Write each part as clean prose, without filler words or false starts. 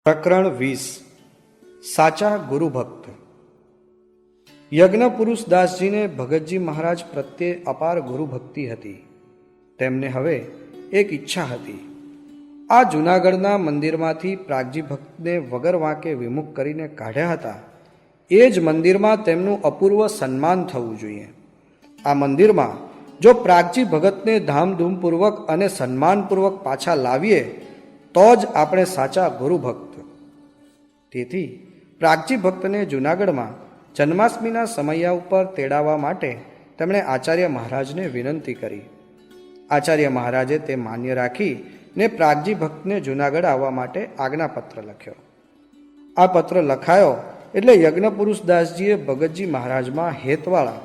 પ્રકરણ 20 સાચા ગુરુભક્ત। યજ્ઞપુરુષ દાસજીને ભગતજી મહારાજ પ્રત્યે અપાર ગુરુભક્તિ હતી। તેમને હવે એક ઈચ્છા હતી। આ જૂનાગઢના મંદિરમાંથી પ્રાગજી ભક્તને વગર વાંકે વિમુખ કરીને કાઢ્યા હતા। એ જ મંદિરમાં તેમનું અપૂર્વ સન્માન થવું જોઈએ। આ મંદિરમાં જો પ્રાગજી ભગતને ધામધૂમપૂર્વક અને સન્માનપૂર્વક પાછા લાવીએ તો જ આપણે સાચા ગુરુભક્ત। તેથી પ્રાગજી ભક્તને જૂનાગઢમાં જન્માષ્ટમીના સમયા ઉપર તેડાવવા માટે તેમણે આચાર્ય મહારાજને વિનંતી કરી। આચાર્ય મહારાજે તે માન્ય રાખીને પ્રાગજી ભક્તને જૂનાગઢ આવવા માટે આજ્ઞાપત્ર લખ્યો। આ પત્ર લખાયો એટલે યજ્ઞપુરુષ દાસજીએ ભગતજી મહારાજમાં હેતવાળા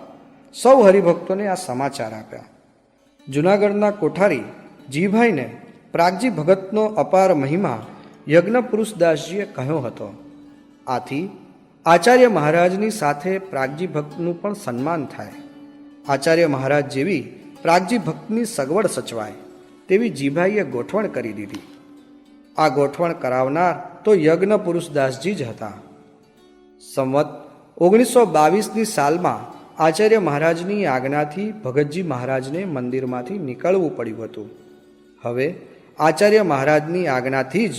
સૌ હરિભક્તોને આ સમાચાર આપ્યા। જૂનાગઢના કોઠારી જીભાઈને પ્રાગજી ભગતનો અપાર મહિમા યજ્ઞપુરુષ દાસજીએ કહ્યો હતો। આથી આચાર્ય મહારાજની સાથે પ્રાગજી ભક્તનું પણ સન્માન થાય। આચાર્ય મહારાજ જેવી પ્રાગજી ભક્તની સગવડ સચવાય તેવી જીભાઈએ ગોઠવણ કરી દીધી। આ ગોઠવણ કરાવનાર તો યજ્ઞપુરુષ દાસજી જ હતા। સંવત 1922ની સાલમાં આચાર્ય મહારાજની આજ્ઞાથી ભગતજી મહારાજને મંદિરમાંથી નીકળવું પડ્યું હતું। હવે આચાર્ય મહારાજની આજ્ઞાથી જ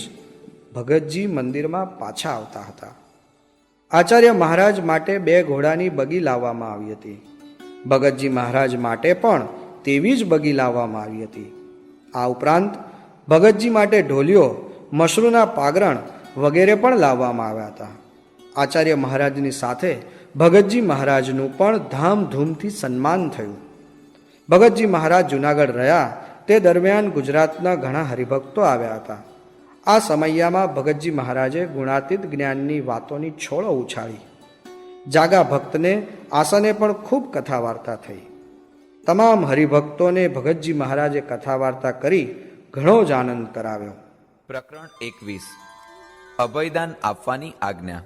ભગતજી મંદિરમાં પાછા આવતા હતા। આચાર્ય મહારાજ માટે 2 ઘોડાની બગી લાવવામાં આવી હતી। ભગતજી મહારાજ માટે પણ તેવી જ બગી લાવવામાં આવી હતી। આ ઉપરાંત ભગતજી માટે ઢોલિયો, મશરૂના પાગરણ વગેરે પણ લાવવામાં આવ્યા હતા। આચાર્ય મહારાજની સાથે ભગતજી મહારાજનું પણ ધામધૂમથી સન્માન થયું। ભગતજી મહારાજ જૂનાગઢ રહ્યા તે દરમિયાન ગુજરાતના ઘણા હરિભક્તો આવ્યા હતા। આ સમયમાં ભગતજી મહારાજે ગુણાતીત જ્ઞાનની વાતોની છોડો ઉછાળી। જાગા ભક્તને આસને પણ ખૂબ કથા વાર્તા થઈ। તમામ હરિભક્તોને ભગતજી મહારાજે કથા વાર્તા કરી ઘણો જ આનંદ કરાવ્યો। પ્રકરણ 21 અભયદાન આપવાની આજ્ઞા।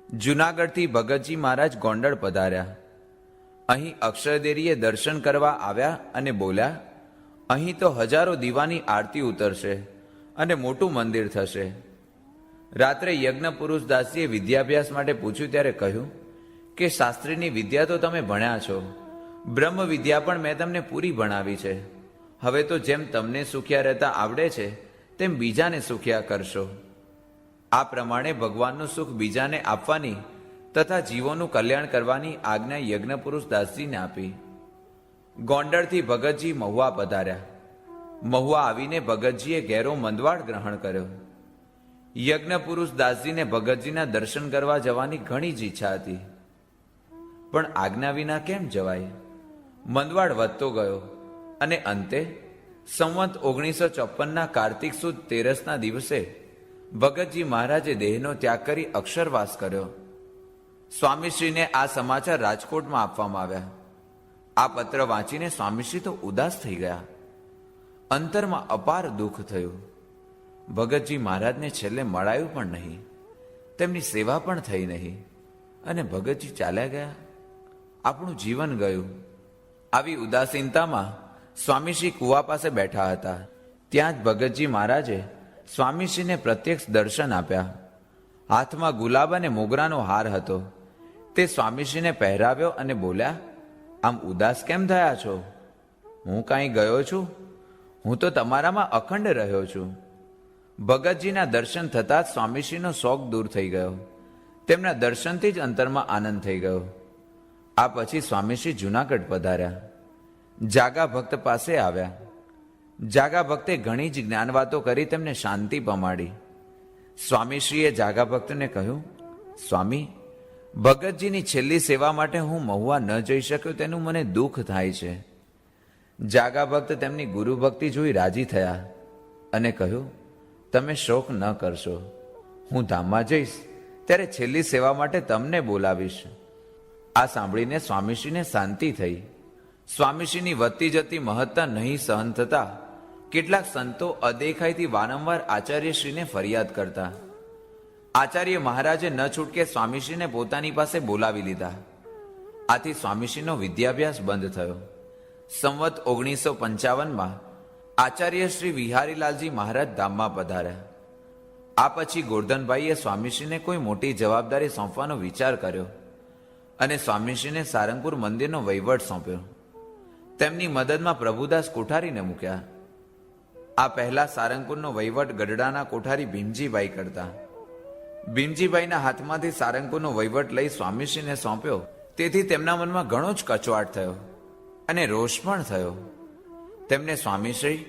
જૂનાગઢથી ભગતજી મહારાજ ગોંડલ પધાર્યા। અહીં અક્ષરદેરીએ દર્શન કરવા આવ્યા અને બોલ્યા, અહીં તો હજારો દીવાની આરતી ઉતરશે અને મોટું મંદિર થશે। રાત્રે યજ્ઞપુરુષ દાસીએ વિદ્યાભ્યાસ માટે પૂછ્યું ત્યારે કહ્યું કે શાસ્ત્રીની વિદ્યા તો તમે ભણ્યા છો, બ્રહ્મ વિદ્યા પણ મેં તમને પૂરી ભણાવી છે। હવે તો જેમ તમને સુખ્યા રહેતા આવડે છે તેમ બીજાને સુખ્યા કરશો। આ પ્રમાણે ભગવાનનું સુખ બીજાને આપવાની તથા જીવોનું કલ્યાણ કરવાની આજ્ઞા યજ્ઞપુરુષ દાસજીને આપી। ગોંડલથી ભગતજી મહુવા પધાર્યા। મહુવા આવીને ભગતજીએ ઘેરો મંદવાડ ગ્રહણ કર્યો। યજ્ઞપુરુષ દાસજીને ભગતજીના દર્શન કરવા જવાની ઘણી જ ઈચ્છા હતી, પણ આજ્ઞા વિના કેમ જવાય? મંદવાડ વધતો ગયો અને અંતે સંવત 1954ના કાર્તિક સુદ 13ના દિવસે ભગતજી મહારાજે દેહનો ત્યાગ કરી અક્ષરવાસ કર્યો। સ્વામીશ્રીને આ સમાચાર રાજકોટમાં આપવામાં આવ્યા। આ પત્ર વાંચીને સ્વામીશ્રી તો ઉદાસ થઈ ગયા। અંતરમાં અપાર દુઃખ થયું। ભગતજી મહારાજને છેલ્લે મળાયું પણ નહીં, તેમની સેવા પણ થઈ નહીં અને ભગતજી ચાલ્યા ગયા। આપણું જીવન ગયું। આવી ઉદાસીનતામાં સ્વામીશ્રી કુવા પાસે બેઠા હતા। ત્યાં જ ભગતજી મહારાજે સ્વામીશ્રીને પ્રત્યક્ષ દર્શન આપ્યા। હાથમાં ગુલાબ અને મોગરાનો હાર હતો। તે સ્વામીશ્રીને પહેરાવ્યો અને બોલ્યા, આમ ઉદાસ કેમ થયા છો? હું કાંઈ ગયો છું? હું તો તમારામાં અખંડ રહ્યો છું। ભગતજીના દર્શન થતાં જ સ્વામીશ્રીનો શોક દૂર થઈ ગયો। તેમના દર્શનથી જ અંતરમાં આનંદ થઈ ગયો। આ પછી સ્વામીશ્રી જૂનાગઢ પધાર્યા। જાગા ભક્ત પાસે આવ્યા। જાગા ભક્તે ઘણી જ જ્ઞાન વાતો કરી તેમને શાંતિ પમાડી। સ્વામીશ્રીએ જાગા ભક્તને કહ્યું, સ્વામી, ભગતજીની છેલ્લી સેવા માટે હું મહુવા ન જઈ શક્યો તેનું મને દુઃખ થાય છે। જાગા ભક્ત તેમની ગુરુભક્તિ જોઈ રાજી થયા અને કહ્યું, તમે શોક ન કરશો, હું ધામમાં જઈશ ત્યારે છેલ્લી સેવા માટે તમને બોલાવીશ। આ સાંભળીને સ્વામીશ્રીને શાંતિ થઈ। સ્વામીશ્રીની વધતી જતી મહત્તા નહીં સહન થતા કેટલાક સંતો અદેખાઈથી વારંવાર આચાર્યશ્રીને ફરિયાદ કરતા। આચાર્ય મહારાજે ન છૂટકે સ્વામીશ્રીને પોતાની પાસે બોલાવી લીધા। આથી સ્વામીશ્રીનો વિદ્યાભ્યાસ બંધ થયો। સંવત 1955માં આચાર્ય શ્રી વિહારીલાલજી મહારાજ ધામમાં પધાર્યા। આ પછી ગોરધનભાઈએ સ્વામીશ્રીને કોઈ મોટી જવાબદારી સોંપવાનો વિચાર કર્યો અને સ્વામીશ્રીને સારંગપુર મંદિરનો વહીવટ સોંપ્યો. તેમની મદદમાં પ્રભુદાસ કોઠારીને મૂક્યા. આ પહેલા સારંગપુરનો વહીવટ ગઢડાના કોઠારી ભીમજીભાઈ કરતા. ભીમજીભાઈના હાથમાંથી સારંગપુરનો વહીવટ લઈ સ્વામીશ્રીને સોંપ્યો. તેથી તેમના મનમાં ઘણો જ કચવાટ થયો અને રોષ પણ થયો. તેમને સ્વામીશ્રી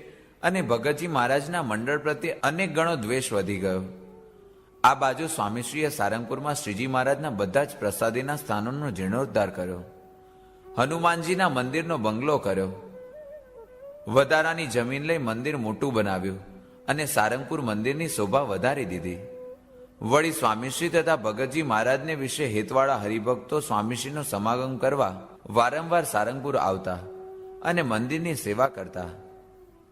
અને ભગતજી મહારાજના મંડળ પ્રત્યે અનેક ગણો દ્વેષ વધી ગયો. આ બાજુ સ્વામીશ્રીએ સારંગપુરમાં શ્રીજી મહારાજના બધા જ પ્રસાદીના સ્થાનોનો જીર્ણોદ્ધાર કર્યો. હનુમાનજીના મંદિરનો બંગલો કર્યો. વધારાની જમીન લઈ મંદિર મોટું બનાવ્યું અને સારંગપુર મંદિરની શોભા વધારી દીધી. વળી સ્વામીશ્રી તથા ભગતજી મહારાજને વિશે હેતવાળા હરિભક્તો સ્વામીશ્રીનો સમાગમ કરવા વારંવાર સારંગપુર આવતા અને મંદિરની સેવા કરતા.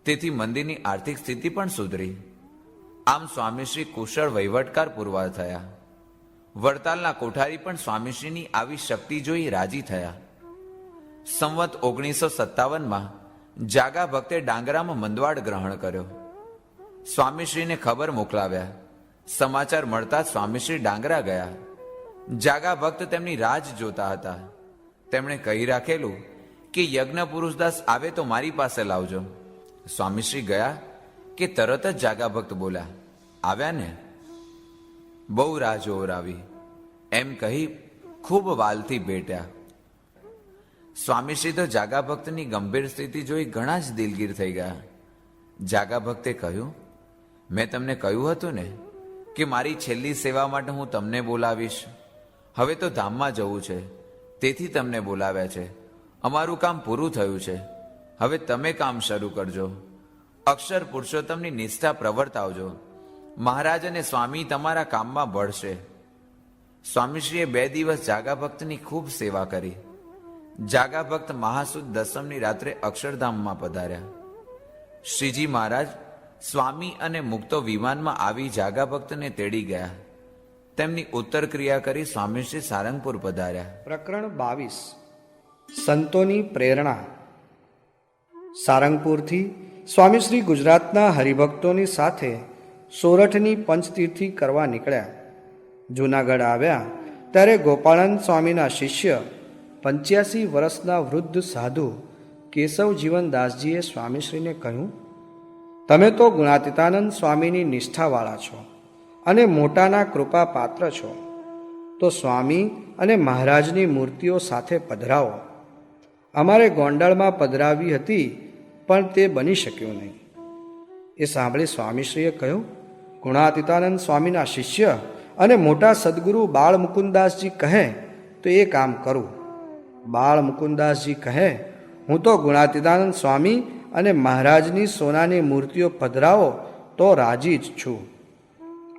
તેથી મંદિરની આર્થિક સ્થિતિ પણ સુધરી. આમ સ્વામીશ્રી કુશળ વહીવટકાર પુરવાર થયા. વડતાલના કોઠારી પણ સ્વામીશ્રીની આવી શક્તિ જોઈ રાજી થયા. સંવત 1957માં જાગા ભક્તે ડાંગરામાં મંદવાડ ગ્રહણ કર્યો. સ્વામીશ્રીને ખબર મોકલાવ્યા. સમાચાર મળતા સ્વામીશ્રી ડાંગરા ગયા. જાગા ભક્ત તેમની રાહ જ જોતા હતા. તેમણે કહી રાખેલું કે યજ્ઞ પુરુષદાસ આવે તો મારી પાસે લાવજો. સ્વામીશ્રી ગયા કે તરત જ જાગા ભક્ત બોલ્યા, આવ્યા ને? બહુ રાહ જોવરાવી એમ કહી ખૂબ વાલથી ભેટ્યા. સ્વામીશ્રી તો જાગા ભક્તની ગંભીર સ્થિતિ જોઈ ઘણા જ દિલગીર થઈ ગયા. જાગા ભક્તે કહ્યું, મેં તમને કહ્યું હતું ને કે મારી છેલ્લી સેવા માટે હું તમને બોલાવીશ. હવે તો ધામમાં જવું છે, તેથી તમને બોલાવ્યા છે. અમારું કામ પૂરું થયું છે. હવે તમે કામ શરૂ કરજો. અક્ષર પુરુષોત્તમની નિષ્ઠા પ્રવર્તાવજો. મહારાજ અને સ્વામી તમારા કામમાં ભળશે. સ્વામીશ્રીએ 2 દિવસ જાગા ભક્તની ખૂબ સેવા કરી. જાગા ભક્ત મહાસુદ દસમની રાત્રે અક્ષરધામમાં પધાર્યા. શ્રીજી મહારાજ સ્વામી અને મુક્તો વિમાનમાં આવી જાગા ભક્તને તેડી ગયા. તેમની ઉત્તર ક્રિયા કરી સ્વામીશ્રી સારંગપુર પધાર્યા. પ્રકરણ 22 સંતોની પ્રેરણા. સારંગપુરથી સ્વામીશ્રી ગુજરાતના હરિભક્તોની સાથે સોરઠની પંચતીર્થી કરવા નીકળ્યા. જૂનાગઢ આવ્યા ત્યારે ગોપાળાનંદ સ્વામીના શિષ્ય 85 વર્ષના વૃદ્ધ સાધુ કેશવ જીવનદાસજીએ સ્વામીશ્રીને કહ્યું, તમે તો ગુણાતીતાનંદ સ્વામીની નિષ્ઠાવાળા છો અને મોટાના કૃપા પાત્ર છો, તો સ્વામી અને મહારાજની મૂર્તિઓ સાથે પધરાવો. અમારે ગોંડલમાં પધરાવી હતી પણ તે બની શક્યું નહીં. એ સાંભળી સ્વામીશ્રીએ કહ્યું, ગુણાતીતાનંદ સ્વામીના શિષ્ય અને મોટા સદગુરુ બાળ મુકુદાસજી કહે તો એ કામ કરું. બાળ મુકુદાસજી કહે, હું તો ગુણાતીતાનંદ સ્વામી અને મહારાજની સોનાની મૂર્તિઓ પધરાવો તો રાજી જ છું.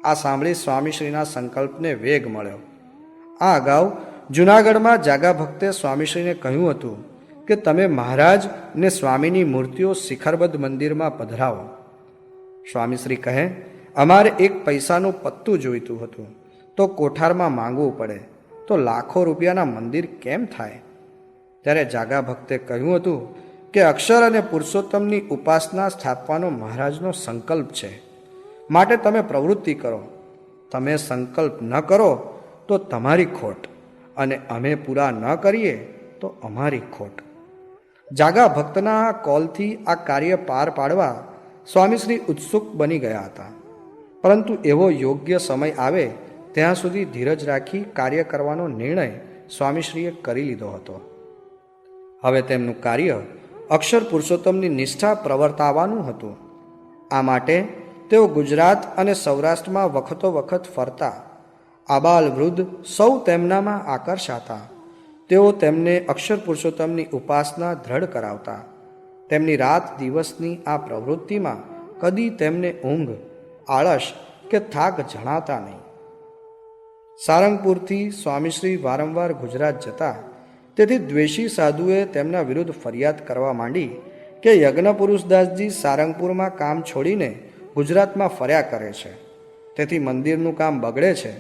આ સાંભળી સ્વામીશ્રીના સંકલ્પને વેગ મળ્યો. આ અગાઉ જૂનાગઢમાં જાગા ભક્તે સ્વામીશ્રીને કહ્યું હતું કે તમે મહારાજ ને સ્વામીની મૂર્તિઓ શિખરબદ્ધ મંદિરમાં પધરાવો. સ્વામીશ્રી કહે, અમારે 1 પૈસાનું પત્તું જોઈતું હતું તો કોઠારમાં માંગવું પડે તો લાખો રૂપિયાના મંદિર કેમ થાય? ત્યારે જાગા ભક્તે કહ્યું હતું કે અક્ષર અને પુરુષોત્તમની ઉપાસના સ્થાપવાનો મહારાજનો સંકલ્પ છે, માટે તમે પ્રવૃત્તિ કરો. તમે સંકલ્પ ન કરો તો તમારી ખોટ, અને અમે પૂરા ન કરીએ તો અમારી ખોટ. જાગા ભક્તના કોલથી આ કાર્ય પાર પાડવા સ્વામીશ્રી ઉત્સુક બની ગયા હતા, પરંતુ એવો યોગ્ય સમય આવે ત્યાં સુધી ધીરજ રાખી કાર્ય કરવાનો નિર્ણય સ્વામીશ્રીએ કરી લીધો હતો. હવે તેમનું કાર્ય અક્ષર પુરુષોત્તમની નિષ્ઠા પ્રવર્તાવવાનું હતું. આ માટે તેઓ ગુજરાત અને સૌરાષ્ટ્રમાં વખતો વખત ફરતા. આબાલ વૃદ્ધ સૌ તેમનામાં આકર્ષાતા. તેઓ તેમને અક્ષર પુરુષોત્તમની ઉપાસના દ્રઢ કરાવતા. તેમની રાત દિવસની આ પ્રવૃત્તિમાં કદી તેમને ઊંઘ, આળસ કે થાક જણાતા નહીં. સારંગપુરથી સ્વામીશ્રી વારંવાર ગુજરાત જતા, તેથી દ્વેષી સાધુએ તેમના વિરુદ્ધ ફરિયાદ કરવા માંડી કે યજ્ઞપુરુષદાસજી સારંગપુરમાં કામ છોડીને ગુજરાતમાં ફર્યા કરે છે, તેથી મંદિરનું કામ બગડે છે,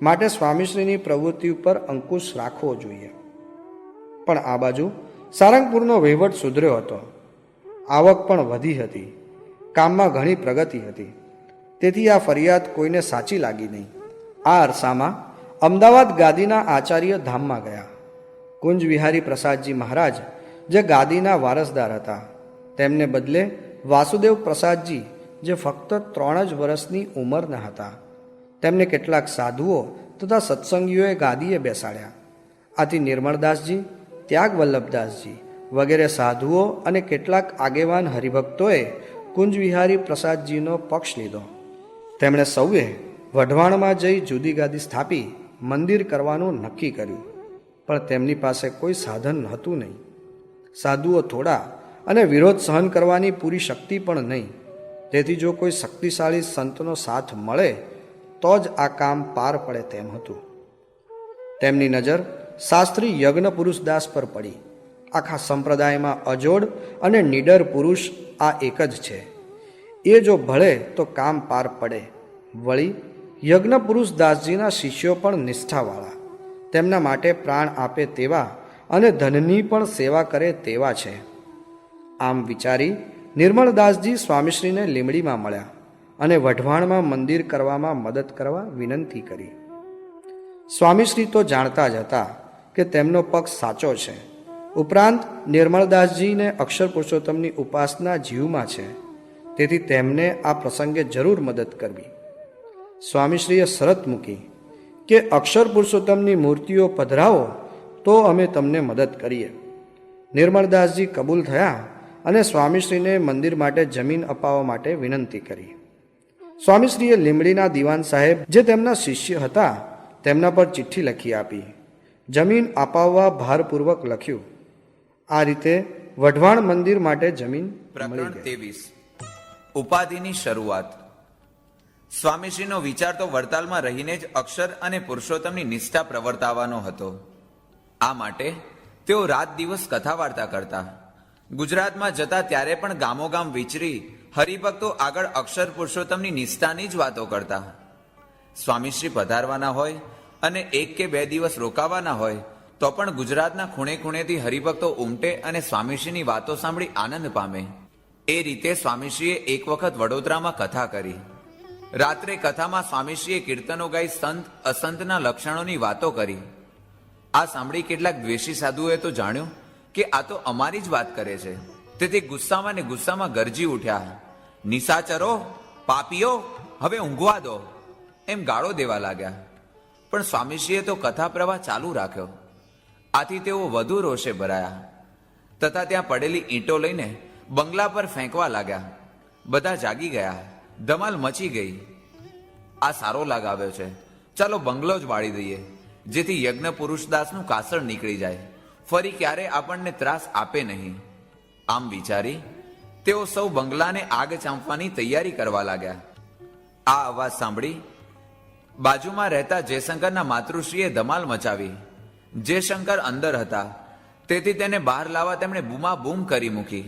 માટે સ્વામીશ્રીની પ્રવૃત્તિ ઉપર અંકુશ રાખવો જોઈએ. પણ આ બાજુ સારંગપુરનો વહીવટ સુધર્યો હતો. આવક પણ વધી હતી. કામમાં ઘણી પ્રગતિ હતી. તેથી આ ફરિયાદ કોઈને સાચી લાગી નહીં. આ અરસામાં અમદાવાદ ગાદીના આચાર્ય ધામમાં ગયા. કુંજ વિહારી પ્રસાદજી મહારાજ જે ગાદીના વારસદાર હતા, તેમને બદલે વાસુદેવ પ્રસાદજી જે ફક્ત 3 જ વર્ષની ઉંમરના હતા, તેમને કેટલાક સાધુઓ તથા સત્સંગીઓએ ગાદીએ બેસાડ્યા. આથી નિર્મળદાસજી, ત્યાગ વલ્લભદાસજી વગેરે સાધુઓ અને કેટલાક આગેવાન હરિભક્તોએ કુંજ વિહારી પ્રસાદજીનો પક્ષ લીધો. તેમણે સૌએ વઢવાણમાં જઈ જુદી ગાદી સ્થાપી મંદિર કરવાનું નક્કી કર્યું. પણ તેમની પાસે કોઈ સાધન હતું નહીં. સાધુઓ થોડા અને વિરોધ સહન કરવાની પૂરી શક્તિ પણ નહીં. તેથી જો કોઈ શક્તિશાળી સંતનો સાથ મળે તો જ આ કામ પાર પડે તેમ હતું. તેમની નજર શાસ્ત્રી યજ્ઞ પુરુષદાસ પર પડી. આખા સંપ્રદાયમાં અજોડ અને નીડર પુરુષ આ એક જ છે. એ જો ભળે તો કામ પાર પડે. વળી યજ્ઞ પુરુષદાસજીના શિષ્યો પણ નિષ્ઠાવાળા, તેમના માટે પ્રાણ આપે તેવા અને ધનની પણ સેવા કરે તેવા છે. આમ વિચારી નિર્મળદાસજી સ્વામીશ્રીને લીમડીમાં મળ્યા અને વઢવાણમાં મંદિર કરવામાં મદદ કરવા વિનંતી કરી. સ્વામીશ્રી તો જાણતા જ હતા કે તેમનો પક્ષ સાચો છે. ઉપરાંત નિર્મળદાસજીને અક્ષર પુરુષોત્તમની ઉપાસના જીવમાં છે, તેથી તેમને આ પ્રસંગે જરૂર મદદ કરવી. સ્વામીશ્રીએ શરત મૂકી કે અક્ષર પુરુષોત્તમની મૂર્તિઓ પધરાવો તો અમે તમને મદદ કરીએ. નિર્મળદાસજી કબૂલ થયા અને સ્વામીશ્રીને મંદિર માટે જમીન અપાવવા માટે વિનંતી કરી. સ્વામીશ્રીએ લીમડીના દિવાન સાહેબ જે તેમના શિષ્ય હતા તેમના પર ચિઠ્ઠી લખી આપી. જમીન અપાવવા ભારપૂર્વક લખ્યું. આ રીતે વઢવાણ મંદિર માટે જમીન મળી પ્રકરણ ગઈ. 23 ઉપાધિની શરૂઆત. સ્વામીશ્રીનો વિચાર તો વડતાલમાં રહીને જ અક્ષર અને પુરુષોત્તમની નિષ્ઠા પ્રવર્તાવવાનો હતો. આ માટે તેઓ રાત દિવસ કથા વાર્તા કરતા. ગુજરાતમાં જતા ત્યારે પણ ગામોગામ વિચરી હરિભક્તો આગળ અક્ષર પુરુષોત્તમની નિષ્ઠાની જ વાતો કરતા. સ્વામીશ્રી પધારવાના હોય અને 1 કે 2 દિવસ રોકાવાના હોય તો પણ ગુજરાતના ખૂણે ખૂણેથી હરિભક્તો ઉમટે અને સ્વામીશ્રીની વાતો સાંભળી આનંદ પામે. એ રીતે સ્વામીશ્રીએ એક વખત વડોદરામાં કથા કરી. રાત્રે કથામાં સ્વામીશ્રીએ કીર્તનો ગાઈ સંત અસંતના લક્ષણોની વાતો કરી. આ સાંભળી કેટલાક દ્વેષી સાધુઓએ તો જાણ્યું કે આ તો અમારી જ વાત કરે છે. તેથી ગુસ્સામાં ને ગુસ્સામાં ગરજી ઉઠ્યા. નિશાચરો, પાપીઓ, હવે ઊંઘવા દો, એમ ગાળો દેવા લાગ્યા. પણ સ્વામીશ્રીએ તો કથા પ્રવાહ ચાલુ રાખ્યો. આથી તેઓ વધુ રોષે ભરાયા તથા ત્યાં પડેલી ઈંટો લઈને બંગલા પર ફેંકવા લાગ્યા. બધા જાગી ગયા. ધમાલ મચી ગઈ. આ સારો લાગ આવ્યો છે, ચાલો બંગલો જ વાળી દઈએ, જેથી યજ્ઞ પુરુષદાસનું કાસળ નીકળી જાય, ફરી ક્યારે આપણને ત્રાસ આપે નહીં. આમ વિચારી તેઓ સૌ બંગલાને આગ ચાંપવાની તૈયારી કરવા લાગ્યા. આ અવાજ સાંભળી બાજુમાં રહેતા જયશંકરના માતૃશ્રીએ ધમાલ મચાવી. જયશંકર અંદર હતા, તેથી તેને બહાર લાવવા તેમણે બૂમાબૂમ કરી મૂકી.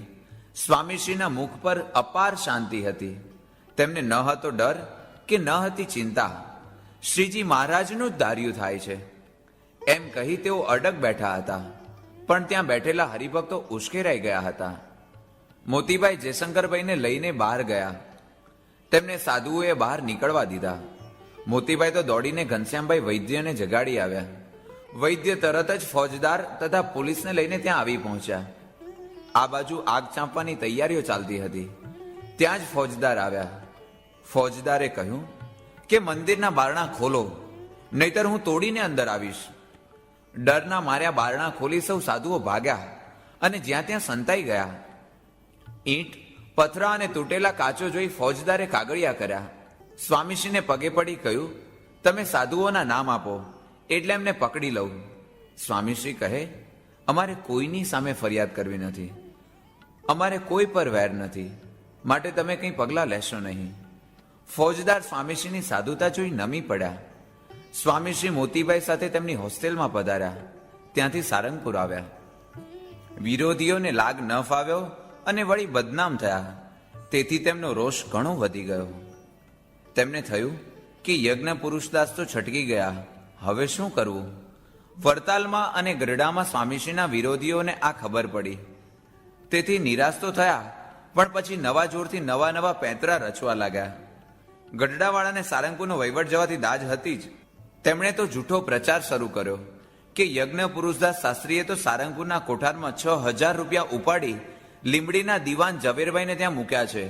સ્વામીશ્રીના મુખ પર અપાર શાંતિ હતી. તેમને ન હતો ડર કે ન હતી ચિંતા. શ્રીજી મહારાજનું જ ધાર્યું થાય છે એમ કહી તેઓ અડગ બેઠા હતા. પણ ત્યાં બેઠેલા હરિભક્તો ઉશ્કેરાઈ ગયા હતા. મોતીભાઈ જયશંકરભાઈને લઈને બહાર ગયા. તેમને સાધુઓએ બહાર નીકળવા દીધા. મોતીભાઈ તો દોડીને ઘનશ્યામભાઈ વૈદ્યને જગાડી આવ્યા. વૈદ્ય તરત જ ફોજદાર તથા પોલીસને લઈને ત્યાં આવી પહોંચ્યા. આ બાજુ આગ ચાંપવાની તૈયારીઓ ચાલતી હતી. ત્યાં જ ફોજદાર આવ્યા. ફોજદારે કહ્યું કે મંદિરના બારણા ખોલો, નહીતર હું તોડીને અંદર આવીશ. ડરના માર્યા બારણા ખોલી સૌ સાધુઓ ભાગ્યા અને જ્યાં ત્યાં સંતાઈ ગયા. ઈંટ, પથરા અને તૂટેલા કાચો જોઈ ફોજદારે કાગળિયા કર્યા. સ્વામીશ્રીને પગે પડી કહ્યું, તમે સાધુઓના નામ આપો એટલે એમને પકડી લઉં. સ્વામીશ્રી કહે, અમારે કોઈની સામે ફરિયાદ કરવી નથી, અમારે કોઈ પર વેર નથી, માટે તમે કંઈ પગલાં લેશો નહીં. ફોજદાર સ્વામીશ્રીની સાધુતા જોઈ નમી પડ્યા. સ્વામીશ્રી મોતીભાઈ સાથે તેમની હોસ્ટેલમાં પધાર્યા. ત્યાંથી સારંગપુર આવ્યા. વિરોધીઓને લાગ ન ફાવ્યો અને વળી બદનામ થયા. તેથી તેમનો રોષ ઘણો વધી ગયો. તેમને થયું કે યજ્ઞ પુરુષદાસ તો છટકી ગયા, હવે શું કરવું? વડતાલમાં અને ગરડામાં સ્વામીશ્રીના વિરોધીઓને આ ખબર પડી. તેથી નિરાશ તો થયા, પણ પછી નવા જોરથી નવા પેંતરા રચવા લાગ્યા. ગઢડાવાળાને સારંગપુરનો વહીવટ જવાથી દાજ હતી જ. તેમણે તો જૂઠો પ્રચાર શરૂ કર્યો કે યજ્ઞ પુરુષદાસ શાસ્ત્રીએ તો સારંગપુરના કોઠારમાં 6,000 રૂપિયા ઉપાડી લીંબડીના દિવાન ઝવેરભાઈને ત્યાં મૂક્યા છે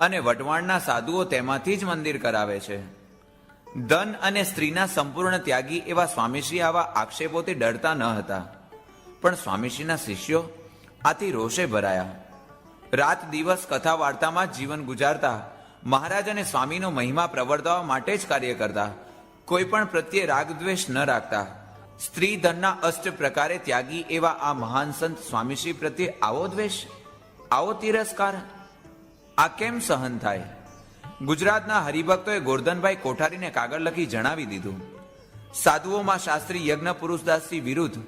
અને વટવાણના સાધુઓ તેમાંથી જ મંદિર કરાવે છે. ધન અને સ્ત્રીના સંપૂર્ણ ત્યાગી એવા સ્વામીશ્રી આવા આક્ષેપોથી ડરતા ન હતા. પણ સ્વામીશ્રીના શિષ્યો આથી રોષે ભરાયા. રાત દિવસ કથા વાર્તામાં જ જીવન ગુજારતા, મહારાજ અને સ્વામીનો મહિમા પ્રવર્તાવવા માટે જ કાર્ય કરતા, કોઈ પણ પ્રત્યે રાગદ્વેષ ન રાખતા. સ્ત્રી ધનના અષ્ટ પ્રકારે ત્યાગી એવા આ મહાન સંત સ્વામીશ્રી પ્રત્યે આવો દ્વેષ, આવો તિરસ્કાર, આ કેમ સહન થાય? ગુજરાતના હરિભક્તોએ ગોરધનભાઈ કોઠારીને કાગળ લખી જણાવી દીધું, સાધુઓમાં શાસ્ત્રી યજ્ઞ પુરુષદાસજી વિરુદ્ધ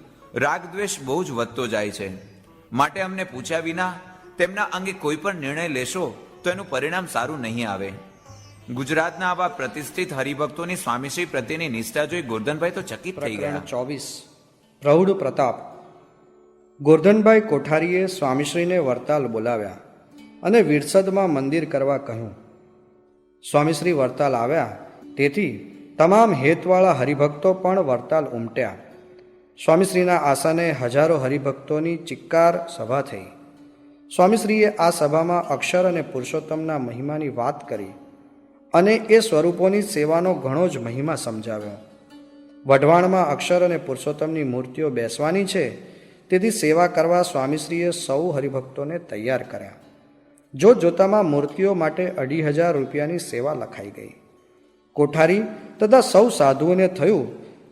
રાગદ્વેષ બહુ જ વધતો જાય છે. માટે અમને પૂછ્યા વિના તેમના અંગે કોઈ પણ નિર્ણય લેશો તો એનું પરિણામ સારું નહીં આવે. ગુજરાતના આવા પ્રતિષ્ઠિત હરિભક્તોની સ્વામીશ્રી પ્રત્યેની નિષ્ઠા જોઈ ગોરધનભાઈ તો ચકિત થઈ ગયા. 24 પ્રૌઢ પ્રતાપ. ગોરધનભાઈ કોઠારીએ સ્વામીશ્રીને વરતાલ બોલાવ્યા અને વિરસદમાં મંદિર કરવા કહ્યું. સ્વામીશ્રી વરતાલ આવ્યા, તેથી તમામ હેતવાળા હરિભક્તો પણ વરતાલ ઉમટ્યા. સ્વામીશ્રીના આસને હજારો હરિભક્તોની ચિક્કાર સભા થઈ. સ્વામીશ્રીએ આ સભામાં અક્ષર અને પુરુષોત્તમના મહિમાની વાત કરી અને એ સ્વરૂપોની સેવાનો ઘણો જ મહિમા સમજાવ્યો. વઢવાણમાં અક્ષર અને પુરુષોત્તમની મૂર્તિઓ બેસવાની છે, તેથી સેવા કરવા સ્વામીશ્રીએ સૌ હરિભક્તોને તૈયાર કર્યા. જોતજોતામાં મૂર્તિઓ માટે 2,500 રૂપિયાની સેવા લખાઈ ગઈ. કોઠારી તથા સૌ સાધુઓને થયું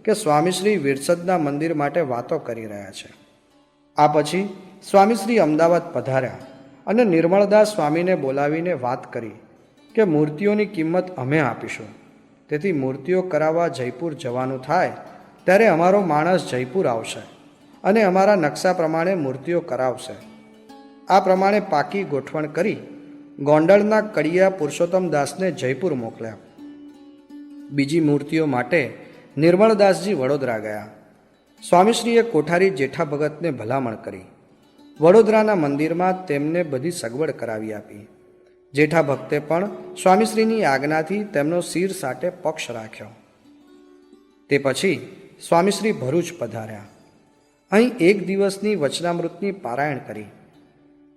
કે સ્વામીશ્રી વિરસદના મંદિર માટે વાતો કરી રહ્યા છે. આ પછી સ્વામીશ્રી અમદાવાદ પધાર્યા અને નિર્મળદાસ સ્વામીને બોલાવીને વાત કરી કે મૂર્તિઓની કિંમત અમે આપીશું, તેથી મૂર્તિઓ કરાવવા જયપુર જવાનું થાય ત્યારે અમારો માણસ જયપુર આવશે અને અમારા નકશા પ્રમાણે મૂર્તિઓ કરાવશે. આ પ્રમાણે પાકી ગોઠવણ કરી ગોંડલના કડિયા પુરુષોત્તમ દાસને જયપુર મોકલ્યા. બીજી મૂર્તિઓ માટે નિર્મળદાસજી વડોદરા ગયા. સ્વામીશ્રીએ કોઠારી જેઠા ભગતને ભલામણ કરી. વડોદરાના મંદિરમાં તેમને બધી સગવડ કરાવી આપી. જેઠા ભક્તે પણ સ્વામીશ્રીની આજ્ઞાથી તેમનો શિર સાટે પક્ષ રાખ્યો. તે પછી સ્વામીશ્રી ભરૂચ પધાર્યા. અહીં 1 દિવસની વચનામૃતની પારાયણ કરી.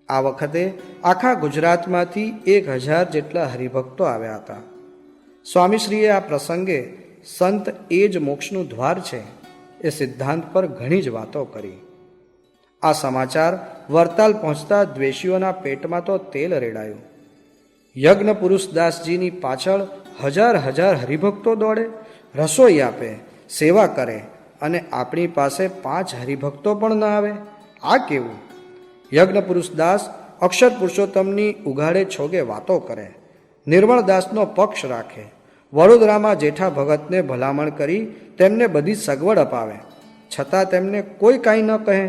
આ વખતે આખા ગુજરાતમાંથી 1,000 જેટલા હરિભક્તો આવ્યા હતા. સ્વામીશ્રીએ આ પ્રસંગે સંત એ જ મોક્ષનું દ્વાર છે એ સિદ્ધાંત પર ઘણી જ વાતો કરી. આ સમાચાર વરતાલ પહોંચતા દ્વેષીઓના પેટમાં તો તેલ રેડાયું. યજ્ઞ પુરુષદાસજીની પાછળ હજાર હરિભક્તો દોડે, રસોઈ આપે, સેવા કરે, અને આપણી પાસે 5 હરિભક્તો પણ ન આવે. આ કેવું? યજ્ઞ પુરુષદાસ અક્ષર પુરુષોત્તમની ઉઘાડે છોગે વાતો કરે, નિર્મળદાસનો પક્ષ રાખે, વડોદરામાં જેઠા ભગતને ભલામણ કરી તેમને બધી સગવડ અપાવે, છતાં તેમને કોઈ કાંઈ ન કહે.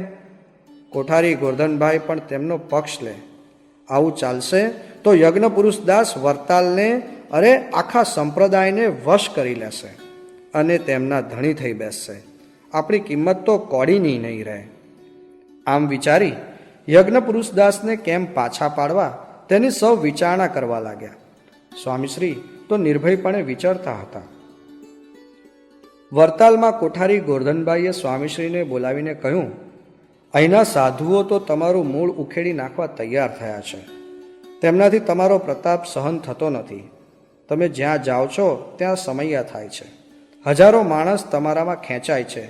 કોઠારી ગોરધનભાઈ પણ તેમનો પક્ષ લે. આવું ચાલશે તો યજ્ઞ પુરુષદાસ વરતાલને આખા સંપ્રદાયને વશ કરી લેશે અને તેમના ધણી થઈ બેસશે. આપણી કિંમત તો કોડીની નહીં રહે. આમ વિચારી યજ્ઞ પુરુષદાસને કેમ પાછા પાડવા તેની સૌ વિચારણા કરવા લાગ્યા. સ્વામીશ્રી તો નિર્ભયપણે વિચારતા હતા. વરતાલમાં કોઠારી ગોરધનભાઈએ સ્વામીશ્રીને બોલાવીને કહ્યું, અહીંના સાધુઓ તો તમારું મૂળ ઉખેડી નાખવા તૈયાર થયા છે. તેમનાથી તમારો પ્રતાપ સહન થતો નથી. તમે જ્યાં જાઓ છો ત્યાં સમૈયા થાય છે. હજારો માણસ તમારામાં ખેંચાય છે.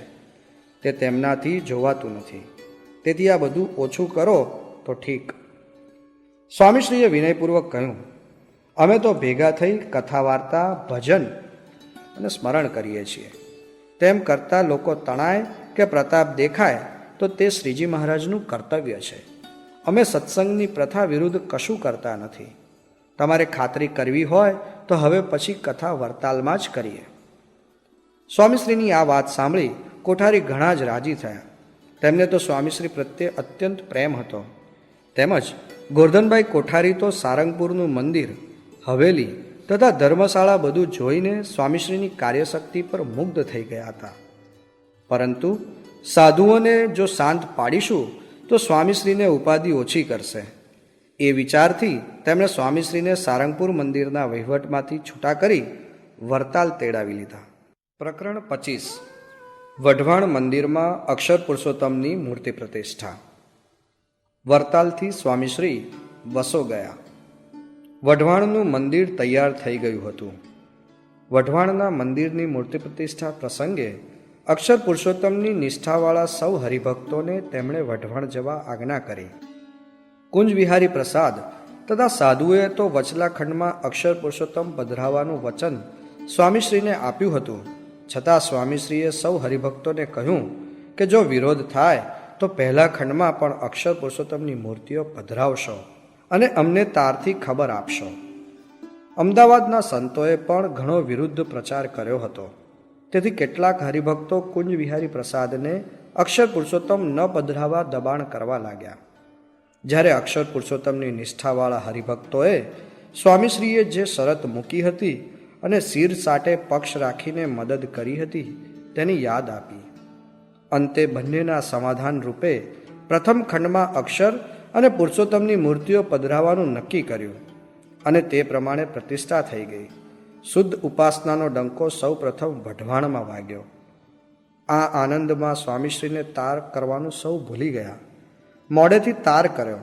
તે તેમનાથી જોવાતું નથી. તેથી આ બધું ઓછું કરો તો ઠીક. સ્વામીશ્રીએ વિનયપૂર્વક કહ્યું, અમે તો ભેગા થઈ કથા વાર્તા, ભજન અને સ્મરણ કરીએ છીએ. તેમ કરતાં લોકો તણાય કે પ્રતાપ દેખાય તો તે શ્રીજી મહારાજનું કર્તવ્ય છે. અમે સત્સંગની પ્રથા વિરુદ્ધ કશું કરતા નથી. તમારે ખાતરી કરવી હોય તો હવે પછી કથા વરતાલમાં જ કરીએ. સ્વામીશ્રીની આ વાત સાંભળી કોઠારી ઘણા જ રાજી થયા. તેમને તો સ્વામીશ્રી પ્રત્યે અત્યંત પ્રેમ હતો. તેમજ ગોરધનભાઈ કોઠારી તો સારંગપુરનું મંદિર, હવેલી તથા ધર્મશાળા બધું જોઈને સ્વામીશ્રીની કાર્યશક્તિ પર મુગ્ધ થઈ ગયા હતા. પરંતુ સાધુઓને જો શાંત પાડીશું તો સ્વામીશ્રીને ઉપાધિ ઓછી કરશે. એ વિચારથી તેમણે સ્વામીશ્રીને સારંગપુર મંદિરના વહીવટમાંથી છૂટા કરી વરતાલ તેડાવી લીધા. પ્રકરણ 25. વઢવાણ મંદિરમાં અક્ષર પુરુષોત્તમની મૂર્તિ પ્રતિષ્ઠા. વરતાલથી સ્વામીશ્રી વસો ગયા. વઢવાણનું મંદિર તૈયાર થઈ ગયું હતું. વઢવાણના મંદિરની મૂર્તિ પ્રતિષ્ઠા પ્રસંગે અક્ષર પુરુષોત્તમની નિષ્ઠાવાળા સૌ હરિભક્તોને તેમણે વઢવાણ જવા આજ્ઞા કરી. કુંજ વિહારી પ્રસાદ તથા સાધુએ તો વચલા ખંડમાં અક્ષર પુરુષોત્તમ પધરાવાનું વચન સ્વામીશ્રીને આપ્યું હતું. છતાં સ્વામીશ્રીએ સૌ હરિભક્તોને કહ્યું કે જો વિરોધ થાય તો પહેલા ખંડમાં પણ અક્ષર પુરુષોત્તમની મૂર્તિઓ પધરાવશો અને અમને તારથી ખબર આપશો. અમદાવાદના સંતોએ પણ ઘણો વિરુદ્ધ પ્રચાર કર્યો હતો. તેથી કેટલાક હરિભક્તો કુંજ વિહારી પ્રસાદને અક્ષર પુરુષોત્તમ ન પધરાવા દબાણ કરવા લાગ્યા. જ્યારે અક્ષર પુરુષોત્તમની નિષ્ઠાવાળા હરિભક્તોએ સ્વામીશ્રીએ જે શરત મૂકી હતી અને શિર સાટે પક્ષ રાખીને મદદ કરી હતી તેની યાદ આપી. અંતે બંનેના સમાધાન રૂપે પ્રથમ ખંડમાં અક્ષર અને પુરુષોત્તમની મૂર્તિઓ પધરાવવાનું નક્કી કર્યું અને તે પ્રમાણે પ્રતિષ્ઠા થઈ ગઈ. શુદ્ધ ઉપાસનાનો ડંકો સૌ પ્રથમ વઢવાણમાં વાગ્યો. આ આનંદમાં સ્વામીશ્રીને તાર કરવાનું સૌ ભૂલી ગયા. મોડેથી તાર કર્યો.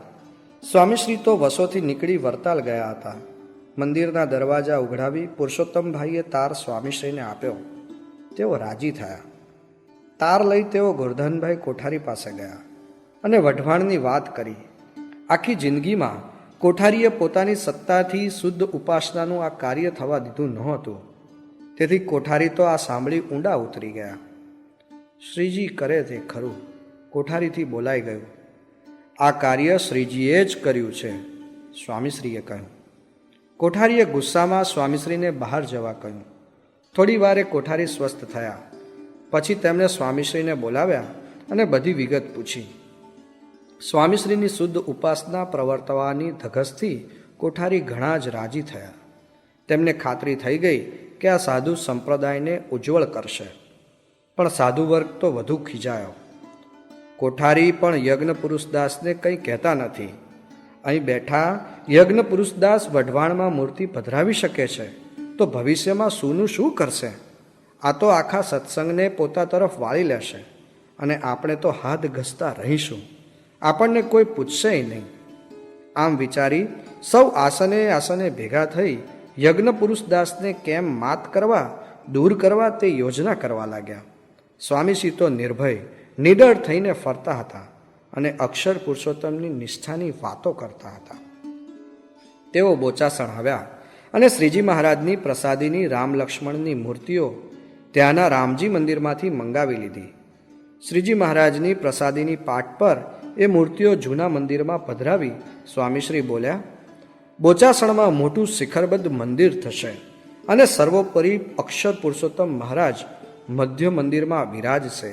સ્વામીશ્રી તો વસોથી નીકળી વરતાલ ગયા હતા. મંદિરના દરવાજા ઉઘડાવી પુરુષોત્તમભાઈએ તાર સ્વામીશ્રીને આપ્યો. તેઓ રાજી થયા. તાર લઈ તેઓ ગોરધનભાઈ કોઠારી પાસે ગયા અને વઢવાણની વાત કરી. આખી જિંદગીમાં કોઠારીએ પોતાની સત્તાથી શુદ્ધ ઉપાસનાનું આ કાર્ય થવા દીધું નહોતું. તેથી કોઠારી તો આ સાંભળી ઊંડા ઉતરી ગયા. શ્રીજી કરે તે ખરું, કોઠારીથી બોલાઈ ગયું. આ કાર્ય શ્રીજીએ જ કર્યું છે, સ્વામીશ્રીએ કહ્યું. કોઠારીએ ગુસ્સામાં સ્વામીશ્રીને બહાર જવા કહ્યું. થોડી વારે કોઠારી સ્વસ્થ થયા. પછી તેમણે સ્વામીશ્રીને બોલાવ્યા અને બધી વિગત પૂછી. સ્વામીશ્રીની શુદ્ધ ઉપાસના પ્રવર્તવાની ધગસથી કોઠારી ઘણા જ રાજી થયા. તેમને ખાતરી થઈ ગઈ કે આ સાધુ સંપ્રદાયને ઉજ્જવળ કરશે. પણ સાધુ વર્ગ તો વધુ ખીજાયો. કોઠારી પણ યજ્ઞ પુરુષદાસને કંઈ કહેતા નથી. અહીં બેઠા યજ્ઞ પુરુષદાસ વઢવાણમાં મૂર્તિ પધરાવી શકે છે તો ભવિષ્યમાં શુંનું શું કરશે? આ તો આખા સત્સંગને પોતા તરફ વાળી લેશે અને આપણે તો હાથ ઘસતા રહીશું. આપણને કોઈ પૂછશે નહીં. આમ વિચારી સૌ આસને આસને ભેગા થઈ યજ્ઞ પુરુષદાસને કેમ માત કરવા, દૂર કરવા તે યોજના કરવા લાગ્યા. સ્વામીશ્રી તો નિર્ભય નિડર થઈને ફરતા હતા અને અક્ષર પુરુષોત્તમની નિષ્ઠાની વાતો કરતા હતા. તેઓ બોચાસણ આવ્યા અને શ્રીજી મહારાજની પ્રસાદીની રામ લક્ષ્મણની મૂર્તિઓ ત્યાંના રામજી મંદિરમાંથી મંગાવી લીધી. શ્રીજી મહારાજની પ્રસાદીની પાટ પર એ મૂર્તિઓ જૂના મંદિરમાં પધરાવી સ્વામીશ્રી બોલ્યા, બોચાસણમાં મોટું શિખરબદ્ધ મંદિર થશે અને સર્વોપરી અક્ષર પુરુષોત્તમ મહારાજ મધ્ય મંદિરમાં વિરાજશે.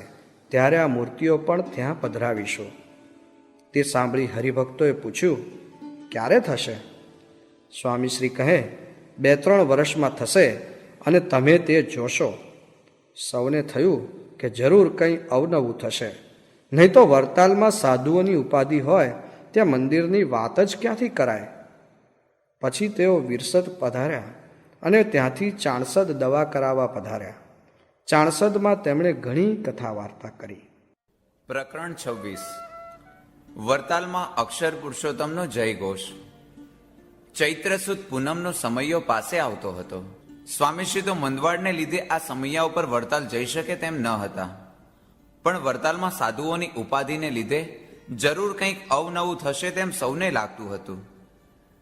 ત્યારે આ મૂર્તિઓ પણ ત્યાં પધરાવીશું. તે સાંભળી હરિભક્તોએ પૂછ્યું, ક્યારે થશે? સ્વામીશ્રી કહે, 2-3 વર્ષમાં થશે અને તમે તે જોશો. સૌને થયું કે જરૂર કંઈ અવનવું થશે, નહીં તો વરતાલમાં સાધુઓની ઉપાધિ હોય ત્યાં મંદિરની વાત જ ક્યાંથી કરાય. પછી તેઓ વિરસદ પધાર્યા અને ત્યાંથી ચાણસદ દવા કરાવવા પધાર્યા. ચાણસદમાં તેમણે ઘણી કથા વાર્તા કરી. પ્રકરણ 26. વરતાલમાં અક્ષર પુરુષોત્તમનો જયઘોષ. ચૈત્ર સુદ પૂનમનો સમયો પાસે આવતો હતો. સ્વામીશ્રી તો મંદવાડને લીધે આ સમયા ઉપર વરતાલ જઈ શકે તેમ ન હતા. પણ વરતાલમાં સાધુઓની ઉપાધિને લીધે જરૂર કંઈક અવનવું થશે તેમ સૌને લાગતું હતું.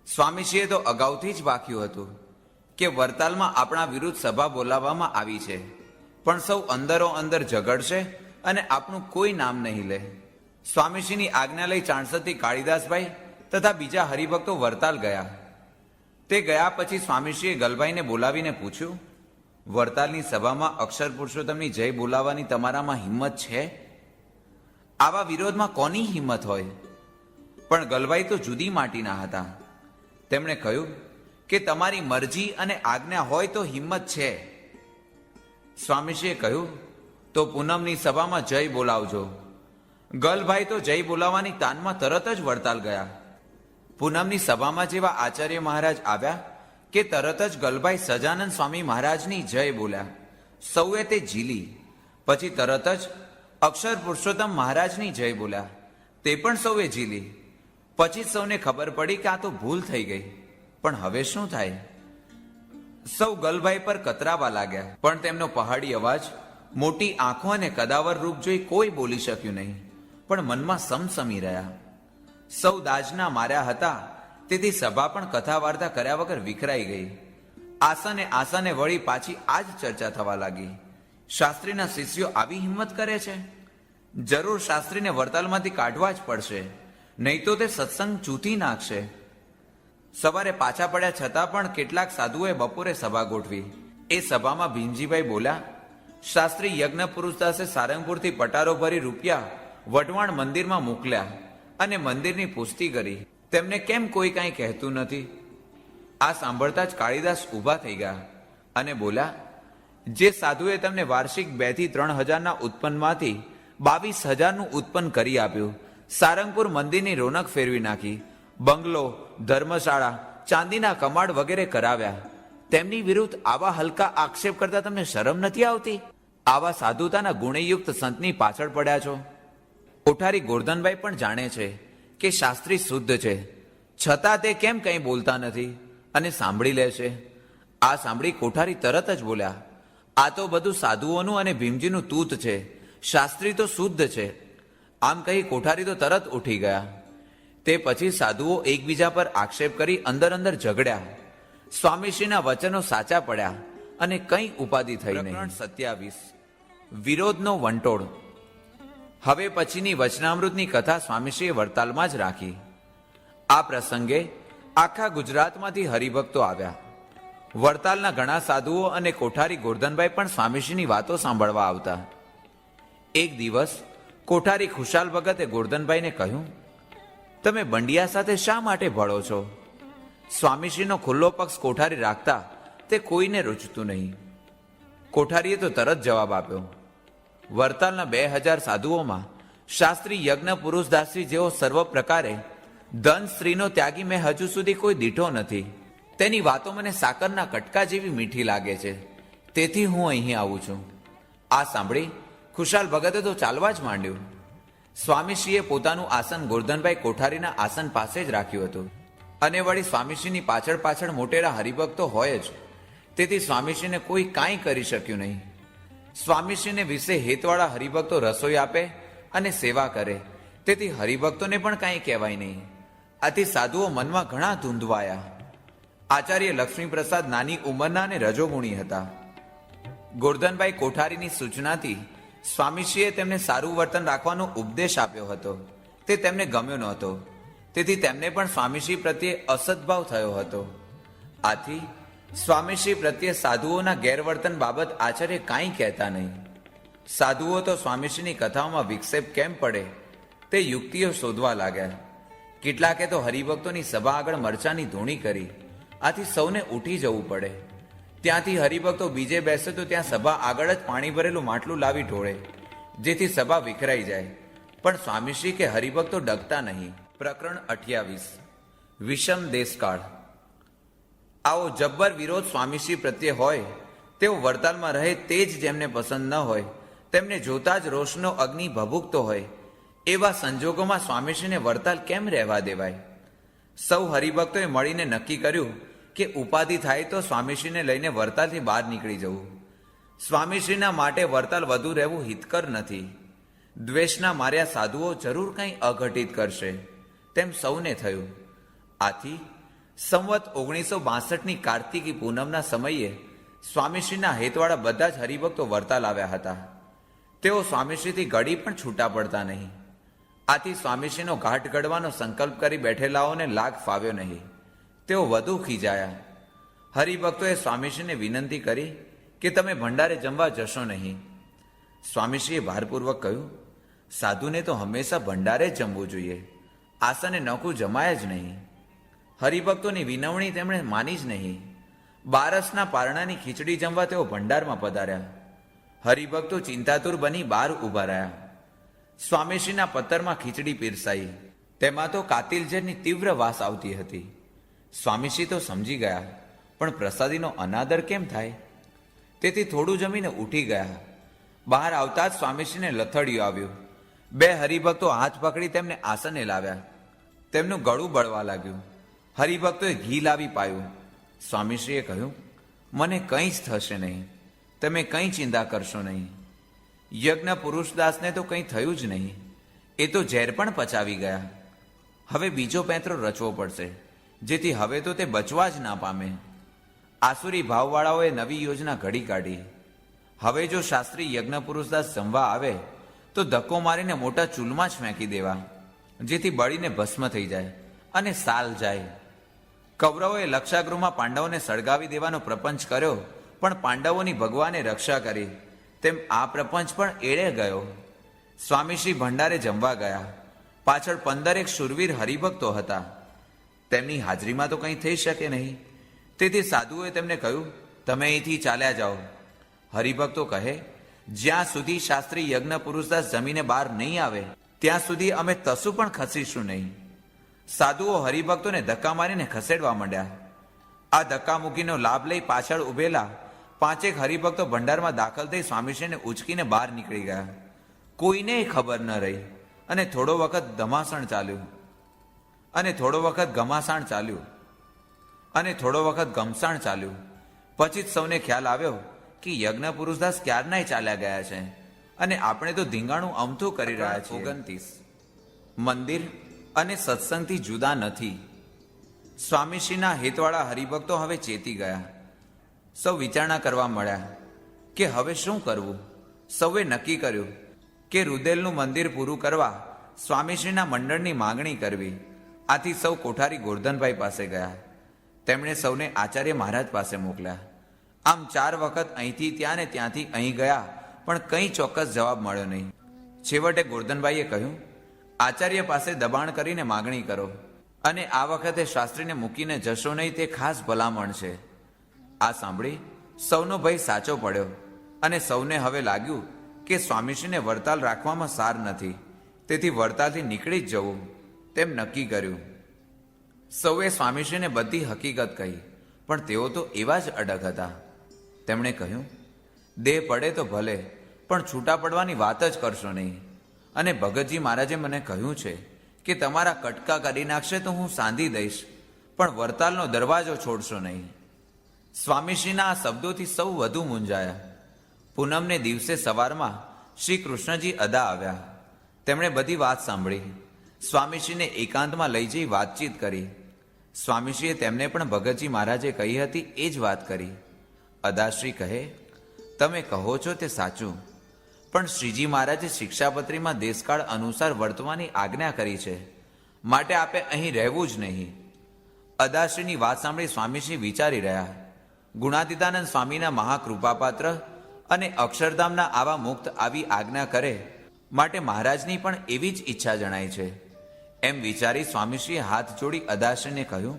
સ્વામીશ્રીએ તો અગાઉથી જ વાક્યું હતું કે વરતાલમાં આપણા વિરુદ્ધ સભા બોલાવવામાં આવી છે, પણ સૌ અંદરો અંદર ઝઘડશે અને આપણું કોઈ નામ નહીં લે. સ્વામીશ્રીની આજ્ઞા લઈ ચાણસદથી કાળીદાસભાઈ તથા બીજા હરિભક્તો વરતાલ ગયા. તે ગયા પછી સ્વામીશ્રીએ ગલભાઈને બોલાવીને પૂછ્યું, વરતાલની સભામાં અક્ષર પુરુષોત્તમની જય બોલાવવાની તમારામાં હિંમત છે? આવા વિરોધમાં કોની હિંમત હોય? પણ ગલભાઈ તો જુદી માટીના હતા. તેમણે કહ્યું કે તમારી મરજી અને આજ્ઞા હોય તો હિંમત છે. સ્વામીશ્રીએ કહ્યું, તો પૂનમની સભામાં જય બોલાવજો. ગલભાઈ તો જય બોલાવવાની તાનમાં તરત જ વરતાલ ગયા. પૂનમની સભામાં જેવા આચાર્ય મહારાજ આવ્યા કે તરત જ ગલભાઈ સજાનંદ સ્વામી મહારાજની જય બોલ્યા. સૌએ તે ઝીલી. પછી તરત જ અક્ષર પુરુષોત્તમ મહારાજની જય બોલ્યા. તે પણ સૌએ ઝીલી. પછી જ સૌને ખબર પડી કે આ તો ભૂલ થઈ ગઈ. પણ હવે શું થાય? સૌ ગલભાઈ પર કતરાવા લાગ્યા. પણ તેમનો પહાડી અવાજ, મોટી આંખો અને કદાવર રૂપ જોઈ કોઈ બોલી શક્યું નહીં, પણ મનમાં સમસમી રહ્યા. સૌ દાજના માર્યા હતા, તેથી સભા પણ કથા વાર્તા કર્યા વગર વિખરાઈ ગઈ. આસને આસને વળી પાછી આ જ ચર્ચા થવા લાગી. શાસ્ત્રીના શિષ્યો આવી હિંમત કરે છે? જરૂર શાસ્ત્રીને વડતાલમાંથી કાઢવા જ પડશે, નહીં તો તે સત્સંગ ચૂથી નાખશે. સવારે પાછા પડ્યા છતાં પણ કેટલાક સાધુઓએ બપોરે સભા ગોઠવી. એ સભામાં ભીમજીભાઈ બોલ્યા, શાસ્ત્રી યજ્ઞ પુરુષદાસે સારંગપુરથી પટારો ભરી રૂપિયા વટવાણ મંદિરમાં મોકલ્યા અને મંદિરની પુષ્ટિ કરી. તેમને કેમ કોઈ કાંઈ કહેતું નથી? આ સાંભળતા જ કાળીદાસ ઊભા થઈ ગયા અને બોલ્યા, જે સાધુએ તમને વાર્ષિક 2 થી 3 હજારના ઉત્પન્નમાંથી 22,000નું ઉત્પન્ન કરી આપ્યું, સારંગપુર મંદિરની રોનક ફેરવી નાખી, બંગલો, ધર્મશાળા, ચાંદીના કમાડ વગેરે કરાવ્યા, તેમની વિરુદ્ધ આવા હલકા આક્ષેપ કરતા તમને શરમ નથી આવતી? આવા સાધુતાના ગુણયુક્ત સંતની પાછળ પડ્યા છો. કોઠારી ગોરધનભાઈ પણ જાણે છે કે શાસ્ત્રી શુદ્ધ છે, છતાં તે કેમ કંઈ બોલતા નથી અને સાંભળી લે છે. આ સાંભળી કોઠારી તરત જ બોલ્યા, આ તો બધું સાધુઓનું અને ભીમજીનું તૂત છે, શાસ્ત્રી તો શુદ્ધ છે. આમ કહી કોઠારી તો તરત ઉઠી ગયા. તે પછી સાધુઓ એકબીજા પર આક્ષેપ કરી અંદર અંદર ઝઘડ્યા. સ્વામીશ્રીના વચનો સાચા પડ્યા અને કંઈ ઉપાધિ થઈ નહીં. 27 વિરોધનો વંટોળ. હવે પછીની વચનામૃતની કથા સ્વામીશ્રીએ વડતાલમાં જ રાખી. આ પ્રસંગે આખા ગુજરાતમાંથી હરિભક્તો આવ્યા. વડતાલના ઘણા સાધુઓ અને કોઠારી ગોરધનભાઈ પણ સ્વામીશ્રીની વાતો સાંભળવા આવતા. એક દિવસ કોઠારી ખુશાલ ભગતે ગોરધનભાઈને કહ્યું, તમે બંડિયા સાથે શા માટે ભળો છો? સ્વામીશ્રીનો ખુલ્લો પક્ષ કોઠારી રાખતા તે કોઈને રૂચતું નહીં. કોઠારીએ તો તરત જવાબ આપ્યો, વડતાલના 2000 સાધુઓમાં શાસ્ત્રી યજ્ઞ પુરુષદાસજી જેવો સર્વ પ્રકારે ધન સ્ત્રીનો ત્યાગી મેં હજુ સુધી કોઈ દીઠો નથી. તેની વાતો મને સાકરના કટકા જેવી મીઠી લાગે છે, તેથી હું અહીં આવું છું. આ સાંભળી ખુશાલ ભગતે તો ચાલવા જ માંડ્યું. સ્વામીશ્રીએ પોતાનું આસન ગોરધનભાઈ કોઠારીના આસન પાસે જ રાખ્યું હતું અને વળી સ્વામીશ્રીની પાછળ પાછળ મોટેરા હરિભક્તો હોય જ, તેથી સ્વામીશ્રીને કોઈ કાંઈ કરી શક્યું નહીં. સ્વામીશ્રીને વિશે હેતવાળા હરિભક્તો રસોઈ આપે અને સેવા કરે, તેથી હરિભક્તોને પણ કાંઈ કહેવાય નહીં. આથી સાધુઓ મનમાં ઘણા ધૂંધવાયા. આચાર્ય લક્ષ્મીપ્રસાદ નાની ઉંમરના અને રજોગુણી હતા. ગોરધનભાઈ કોઠારીની સૂચનાથી સ્વામીશ્રીએ તેમને સારું વર્તન રાખવાનો ઉપદેશ આપ્યો હતો. તે તેમને ગમ્યો નહોતો, તેથી તેમને પણ સ્વામીશ્રી પ્રત્યે અસદભાવ થયો હતો. આથી સ્વામીશ્રી પ્રત્યે સાધુઓના ગેરવર્તન બાબત આચાર્ય કાંઈ કહેતા નહીં. સાધુઓ તો સ્વામીશ્રીની કથાઓમાં વિક્ષેપ કેમ પડે તે યુક્તિઓ શોધવા લાગ્યા. કેટલાકે તો હરિભક્તોની સભા આગળ મરચાની ધૂણી કરી. આથી સૌને ઉઠી જવું પડે. ત્યાંથી હરિભક્તો બીજે બેસે તો ત્યાં સભા આગળ જ પાણી ભરેલું માટલું લાવી ઢોળે, જેથી સભા વિખરાઈ જાય. પણ સ્વામીશ્રી કે હરિભક્તો ડગતા નહીં. પ્રકરણ 28 વિષમ દેશકાળ. આવો જબ્બર વિરોધ સ્વામીશ્રી પ્રત્યે હોય, તેઓ વડતાલમાં રહે તે જ જેમને પસંદ ન હોય, તેમને જોતા જ રોષનો અગ્નિ ભભૂકતો હોય, એવા સંજોગોમાં સ્વામીશ્રીને વડતાલ કેમ રહેવા દેવાય? સૌ હરિભક્તોએ મળીને નક્કી કર્યું કે ઉપાધિ થાય તો સ્વામીશ્રીને લઈને વડતાલથી બહાર નીકળી જવું. સ્વામીશ્રીના માટે વડતાલ વધુ રહેવું હિતકર નથી. દ્વેષના માર્યા સાધુઓ જરૂર કંઈ અઘટિત કરશે, તેમ સૌને થયું. આથી સંવત 1962ની કાર્તિકી પૂનમના સમયે સ્વામીશ્રીના હેતવાળા બધા જ હરિભક્તો વડતાલ આવ્યા હતા. તેઓ સ્વામીશ્રીથી ઘડી પણ છૂટા પડતા નહીં. આથી સ્વામીશ્રીનો ઘાટ ઘડવાનો સંકલ્પ કરી બેઠેલાઓને લાગ ફાવ્યો નહીં. તેઓ વધુ ખીજાયા. હરિભક્તોએ સ્વામીશ્રીને વિનંતી કરી કે તમે ભંડારે જમવા જશો નહીં. સ્વામીશ્રીએ ભારપૂર્વક કહ્યું, સાધુને તો હંમેશા ભંડારે જ જમવું જોઈએ, આસને નોખું જમાય જ નહીં. હરિભક્તોની વિનવણી તેમણે માની જ નહીં. બારસના પારણાની ખીચડી જમવા તેઓ ભંડારમાં પધાર્યા. હરિભક્તો ચિંતાતુર બની બહાર ઊભા રહ્યા. સ્વામીશ્રીના પત્તરમાં ખીચડી પીરસાઈ. તેમાં તો કાતિલ ઝેરની તીવ્ર વાસ આવતી હતી. સ્વામીશ્રી તો સમજી ગયા, પણ પ્રસાદીનો અનાદર કેમ થાય? તેથી થોડું જમીને ઉઠી ગયા. બહાર આવતા જ સ્વામીશ્રીને લથડિયું આવ્યું. બે હરિભક્તો હાથ પકડી તેમને આસને લાવ્યા. તેમનું ગળું બળવા લાગ્યું. હરિભક્તોએ ઘી લાવી પાયું. સ્વામીશ્રીએ કહ્યું, મને કંઈ જ થશે નહીં, તમે કંઈ ચિંતા કરશો નહીં. યજ્ઞ પુરુષદાસને તો કંઈ થયું જ નહીં, એ તો ઝેર પણ પચાવી ગયા. હવે બીજો પેંતરો રચવો પડશે, જેથી હવે તો તે બચવા જ ના પામે. આસુરી ભાવવાળાઓએ નવી યોજના ઘડી કાઢી. હવે જો શાસ્ત્રી યજ્ઞ પુરુષદાસ જમવા આવે તો ધક્કો મારીને મોટા ચૂલમાં જ ફેંકી દેવા, જેથી બળીને ભસ્મ થઈ જાય અને સાલ જાય. કૌરવોએ લક્ષાગૃહમાં પાંડવોને સળગાવી દેવાનો પ્રપંચ કર્યો, પણ પાંડવોની ભગવાને રક્ષા કરી. તેમ આ પ્રપંચ પણ એળે ગયો. સ્વામીશ્રી ભંડારે જમવા ગયા. પાછળ 15 શૂરવીર હરિભક્તો હતા. તેમની હાજરીમાં તો કંઈ થઈ શકે નહીં. તેથી સાધુએ તેમને કહ્યું, તમે અહીંથી ચાલ્યા જાઓ. હરિભક્તો કહે, જ્યાં સુધી શાસ્ત્રી યજ્ઞ પુરુષદાસ જમીને બહાર નહીં આવે ત્યાં સુધી અમે તસુ પણ ખસીશું નહીં. સાધુઓ હરિભક્તોને ધક્કા મારીને ખસેડવા માંડ્યા. આ ધક્કા મૂકીનો લાભ લઈ પાછળ ઉભેલા 5 હરિભક્તો ભંડારમાં દાખલ થઈ સ્વામીશ્રીને ઉચકીને બહાર નીકળી ગયા. કોઈને ખબર ન રહી અને થોડો વખત ધમાસણ ચાલ્યું અને થોડો વખત ઘમાસાણ ચાલ્યું અને થોડો વખત ગમસાણ ચાલ્યું. પછી જ સૌને ખ્યાલ આવ્યો કે યજ્ઞ પુરુષદાસ ક્યારનાય ચાલ્યા ગયા છે અને આપણે તો ધીંગાણું અમથું કરી રહ્યા છીએ. 29 મંદિર અને સત્સંગથી જુદા નથી. સ્વામીશ્રીના હિતવાળા હરિભક્તો હવે ચેતી ગયા. સૌ વિચારણા કરવા મળ્યા કે હવે શું કરવું. સૌએ નક્કી કર્યું કે રુદેલનું મંદિર પૂરું કરવા સ્વામીશ્રીના મંડળની માંગણી કરવી. આથી સૌ કોઠારી ગોરધનભાઈ પાસે ગયા. તેમણે સૌને આચાર્ય મહારાજ પાસે મોકલ્યા. આમ 4 વખત અહીંથી ત્યાં ને ત્યાંથી અહીં ગયા, પણ કંઈ ચોક્કસ જવાબ મળ્યો નહીં. છેવટે ગોરધનભાઈએ કહ્યું, આચાર્ય પાસે દબાણ કરીને માગણી કરો અને આ વખતે શાસ્ત્રીને મૂકીને જશો નહીં, તે ખાસ ભલામણ છે. આ સાંભળી સૌનો ભય સાચો પડ્યો અને સૌને હવે લાગ્યું કે સ્વામીશ્રીને વડતાલ રાખવામાં સાર નથી, તેથી વડતાલથી નીકળી જ જવું તેમ નક્કી કર્યું. સૌએ સ્વામીશ્રીને બધી હકીકત કહી, પણ તેઓ તો એવા જ અડગ હતા. તેમણે કહ્યું, દેહ પડે તો ભલે, પણ છૂટા પડવાની વાત જ કરશો નહીં. અને ભગતજી મહારાજે મને કહ્યું છે કે તમારા કટકા કરી નાખશે તો હું સાંધી દઈશ, પણ વડતાલનો દરવાજો છોડશો નહીં. સ્વામીશ્રીના આ શબ્દોથી સૌ વધુ મૂંઝાયા. પૂનમને દિવસે સવારમાં શ્રી કૃષ્ણજી અદા આવ્યા. તેમણે બધી વાત સાંભળી. સ્વામીશ્રીને એકાંતમાં લઈ જઈ વાતચીત કરી. સ્વામીશ્રીએ તેમને પણ ભગતજી મહારાજે કહી હતી એ જ વાત કરી. અદાશ્રી કહે, તમે કહો છો તે સાચું, પણ શ્રીજી મહારાજે શિક્ષાપત્રીમાં દેશકાળ અનુસાર વર્તવાની આજ્ઞા કરી છે, માટે આપે અહીં રહેવું જ નહીં. અદાશ્રીની વાત સાંભળી સ્વામીશ્રી વિચારી રહ્યા. ગુણાતીતાનંદ સ્વામીના મહાકૃપાપાત્ર અને અક્ષરધામના આવા મુક્ત આવી આજ્ઞા કરે, માટે મહારાજની પણ એવી જ ઈચ્છા જણાય છે. એમ વિચારી સ્વામીશ્રીએ હાથ જોડી અદાશ્રીને કહ્યું,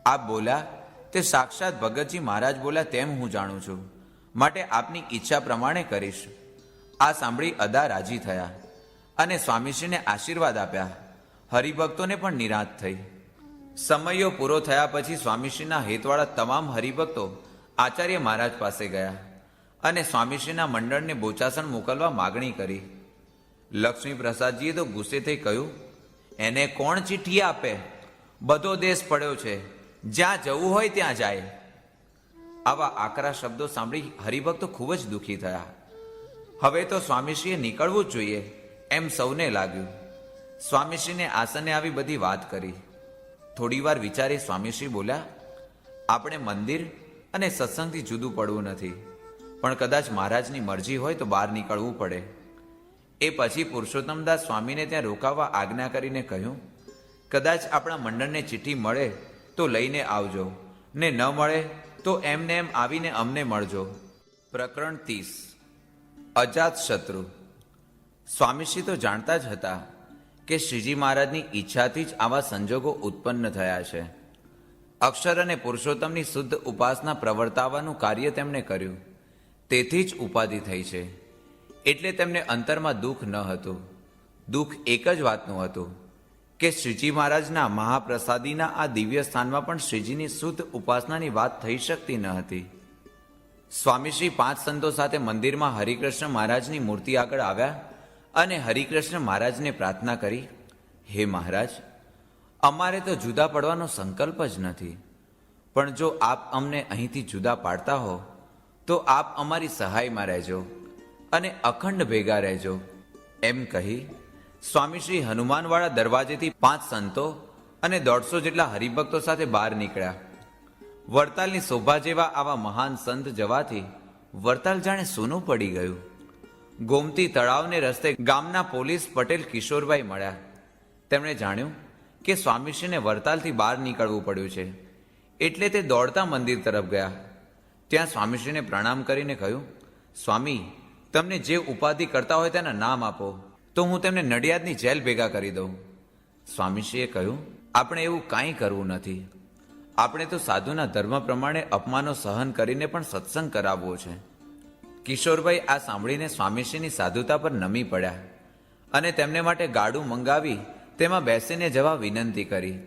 આપ બોલ્યા તે સાક્ષાત ભગતજી મહારાજ બોલ્યા તેમ હું જાણું છું, માટે આપની ઈચ્છા પ્રમાણે કરીશ. આ સાંભળી અદા રાજી થયા અને સ્વામીશ્રીને આશીર્વાદ આપ્યા. હરિભક્તોને પણ નિરાંત થઈ. સમયો પૂરો થયા પછી સ્વામીશ્રીના હેતવાળા તમામ હરિભક્તો આચાર્ય મહારાજ પાસે ગયા અને સ્વામીશ્રીના મંડળને બોચાસણ મોકલવા માગણી કરી. લક્ષ્મી પ્રસાદજીએ તો ગુસ્સે થઈ કહ્યું, એને કોણ ચિઠ્ઠી આપે? બધો દેશ પડ્યો છે, જ્યાં જવું હોય ત્યાં જાય. આવા આકરા શબ્દો સાંભળી હરિભક્તો ખૂબ જ દુઃખી થયા. હવે તો સ્વામીશ્રીએ નીકળવું જ જોઈએ એમ સૌને લાગ્યું. સ્વામીશ્રીને આસને આવી બધી વાત કરી. થોડીવાર વિચારી સ્વામીશ્રી બોલ્યા, આપણે મંદિર અને સત્સંગથી જુદું પડવું નથી, પણ કદાચ મહારાજની મરજી હોય તો બહાર નીકળવું પડે. એ પછી પુરુષોત્તમદાસ સ્વામીને ત્યાં રોકાવા આજ્ઞા કરીને કહ્યું, કદાચ આપણા મંડળને ચિઠ્ઠી મળે તો લઈને આવજો, ને ન મળે તો એમને એમ આવીને અમને મળજો. પ્રકરણ 30 અજાત શત્રુ. સ્વામીશ્રી તો જાણતા જ હતા કે શ્રીજી મહારાજની ઈચ્છાથી જ આવા સંજોગો ઉત્પન્ન થયા છે. અક્ષર અને પુરુષોત્તમની શુદ્ધ ઉપાસના પ્રવર્તાવવાનું કાર્ય તેમણે કર્યું, તેથી જ ઉપાધિ થઈ છે. એટલે તેમને અંતરમાં દુઃખ ન હતું. દુઃખ એક જ વાતનું હતું કે શ્રીજી મહારાજના મહાપ્રસાદીના આ દિવ્ય સ્થાનમાં પણ શ્રીજીની શુદ્ધ ઉપાસનાની વાત થઈ શકતી ન હતી. સ્વામીશ્રી 5 સંતો સાથે મંદિરમાં હરિકૃષ્ણ મહારાજની મૂર્તિ આગળ આવ્યા અને હરિકૃષ્ણ મહારાજને પ્રાર્થના કરી, હે મહારાજ, અમારે તો જુદા પડવાનો સંકલ્પ જ નથી, પણ જો આપ અમને અહીંથી જુદા પાડતા હો તો આપ અમારી સહાયમાં રહેજો અને અખંડ ભેગા રહેજો. એમ કહી સ્વામીશ્રી હનુમાનવાળા દરવાજેથી 5 સંતો અને 150 જેટલા હરિભક્તો સાથે બહાર નીકળ્યા. વડતાલની શોભા જેવા આવા મહાન સંત જવાથી વડતાલ જાણે સૂનું પડી ગયું. ગોમતી તળાવને રસ્તે ગામના પોલીસ પટેલ કિશોરભાઈ મળ્યા. તેમણે જાણ્યું કે સ્વામીશ્રીને વડતાલથી બહાર નીકળવું પડ્યું છે, એટલે તે દોડતા મંદિર તરફ ગયા. ત્યાં સ્વામીશ્રીને પ્રણામ કરીને કહ્યું, સ્વામી, તમને જે ઉપાધિ કરતા હોય તેના નામ આપો તો હું તેમને નડિયાદની જેલ ભેગા કરી દઉં. સ્વામીશ્રીએ કહ્યું, આપણે એવું કાંઈ કરવું નથી. આપણે તો સાધુના ધર્મ પ્રમાણે અપમાનો સહન કરીને પણ સત્સંગ કરાવવો છે. કિશોરભાઈ આ સાંભળીને સ્વામીશ્રીની સાધુતા પર નમી પડ્યા અને તેમને માટે ગાડું મંગાવી તેમાં બેસીને જવા વિનંતી કરી.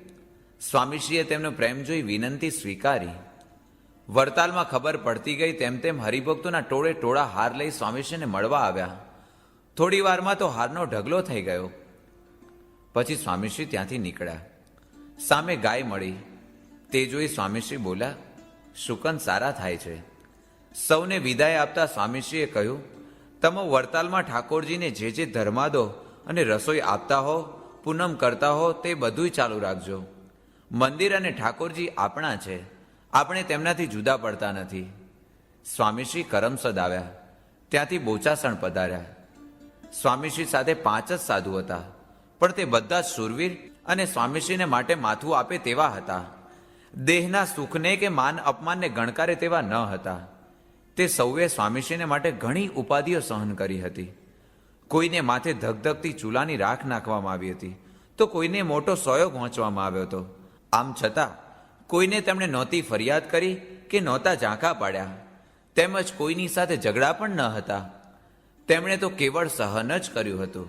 સ્વામીશ્રીએ તેમનો પ્રેમ જોઈ વિનંતી સ્વીકારી. વડતાલમાં ખબર પડતી ગઈ તેમ તેમ હરિભક્તોના ટોળે ટોળા હાર લઈ સ્વામીશ્રીને મળવા આવ્યા. થોડી વારમાં તો હારનો ઢગલો થઈ ગયો. પછી સ્વામીશ્રી ત્યાંથી નીકળ્યા. સામે ગાય મળી. તે જોઈ સ્વામીશ્રી બોલ્યા, શુકન સારા થાય છે. સૌને વિદાય આપતા સ્વામીશ્રીએ કહ્યું, તમે વડતાલમાં ઠાકોરજીને જે જે ધર્માદો અને રસોઈ આપતા હો, પૂનમ કરતા હો, તે બધુંય ચાલુ રાખજો. મંદિર અને ઠાકોરજી આપણા છે, આપણે તેમનાથી જુદા પડતા નથી. સ્વામીશ્રી કરમસદ આવ્યા. ત્યાંથી બોચાસણ પધાર્યા. સ્વામીશ્રી સાથે 5 જ સાધુ હતા, પણ તે બધા જ શૂરવીર અને સ્વામીશ્રીને માટે માથું આપે તેવા હતા. દેહના સુખને કે માન અપમાનને ગણકારે તેવા ન હતા. તે સૌએ સ્વામીશ્રીને માટે ઘણી ઉપાધિઓ સહન કરી હતી. કોઈને માથે ધગધગતી ચૂલાની રાખ નાખવામાં આવી હતી, તો કોઈને મોટો સોયો પહોંચવામાં આવ્યો હતો. આમ છતાં કોઈને તેમણે નહોતી ફરિયાદ કરી કે નહોતા ઝાંખા પાડ્યા, તેમજ કોઈની સાથે ઝઘડા પણ ન હતા. તેમણે તો કેવળ સહન જ કર્યું હતું.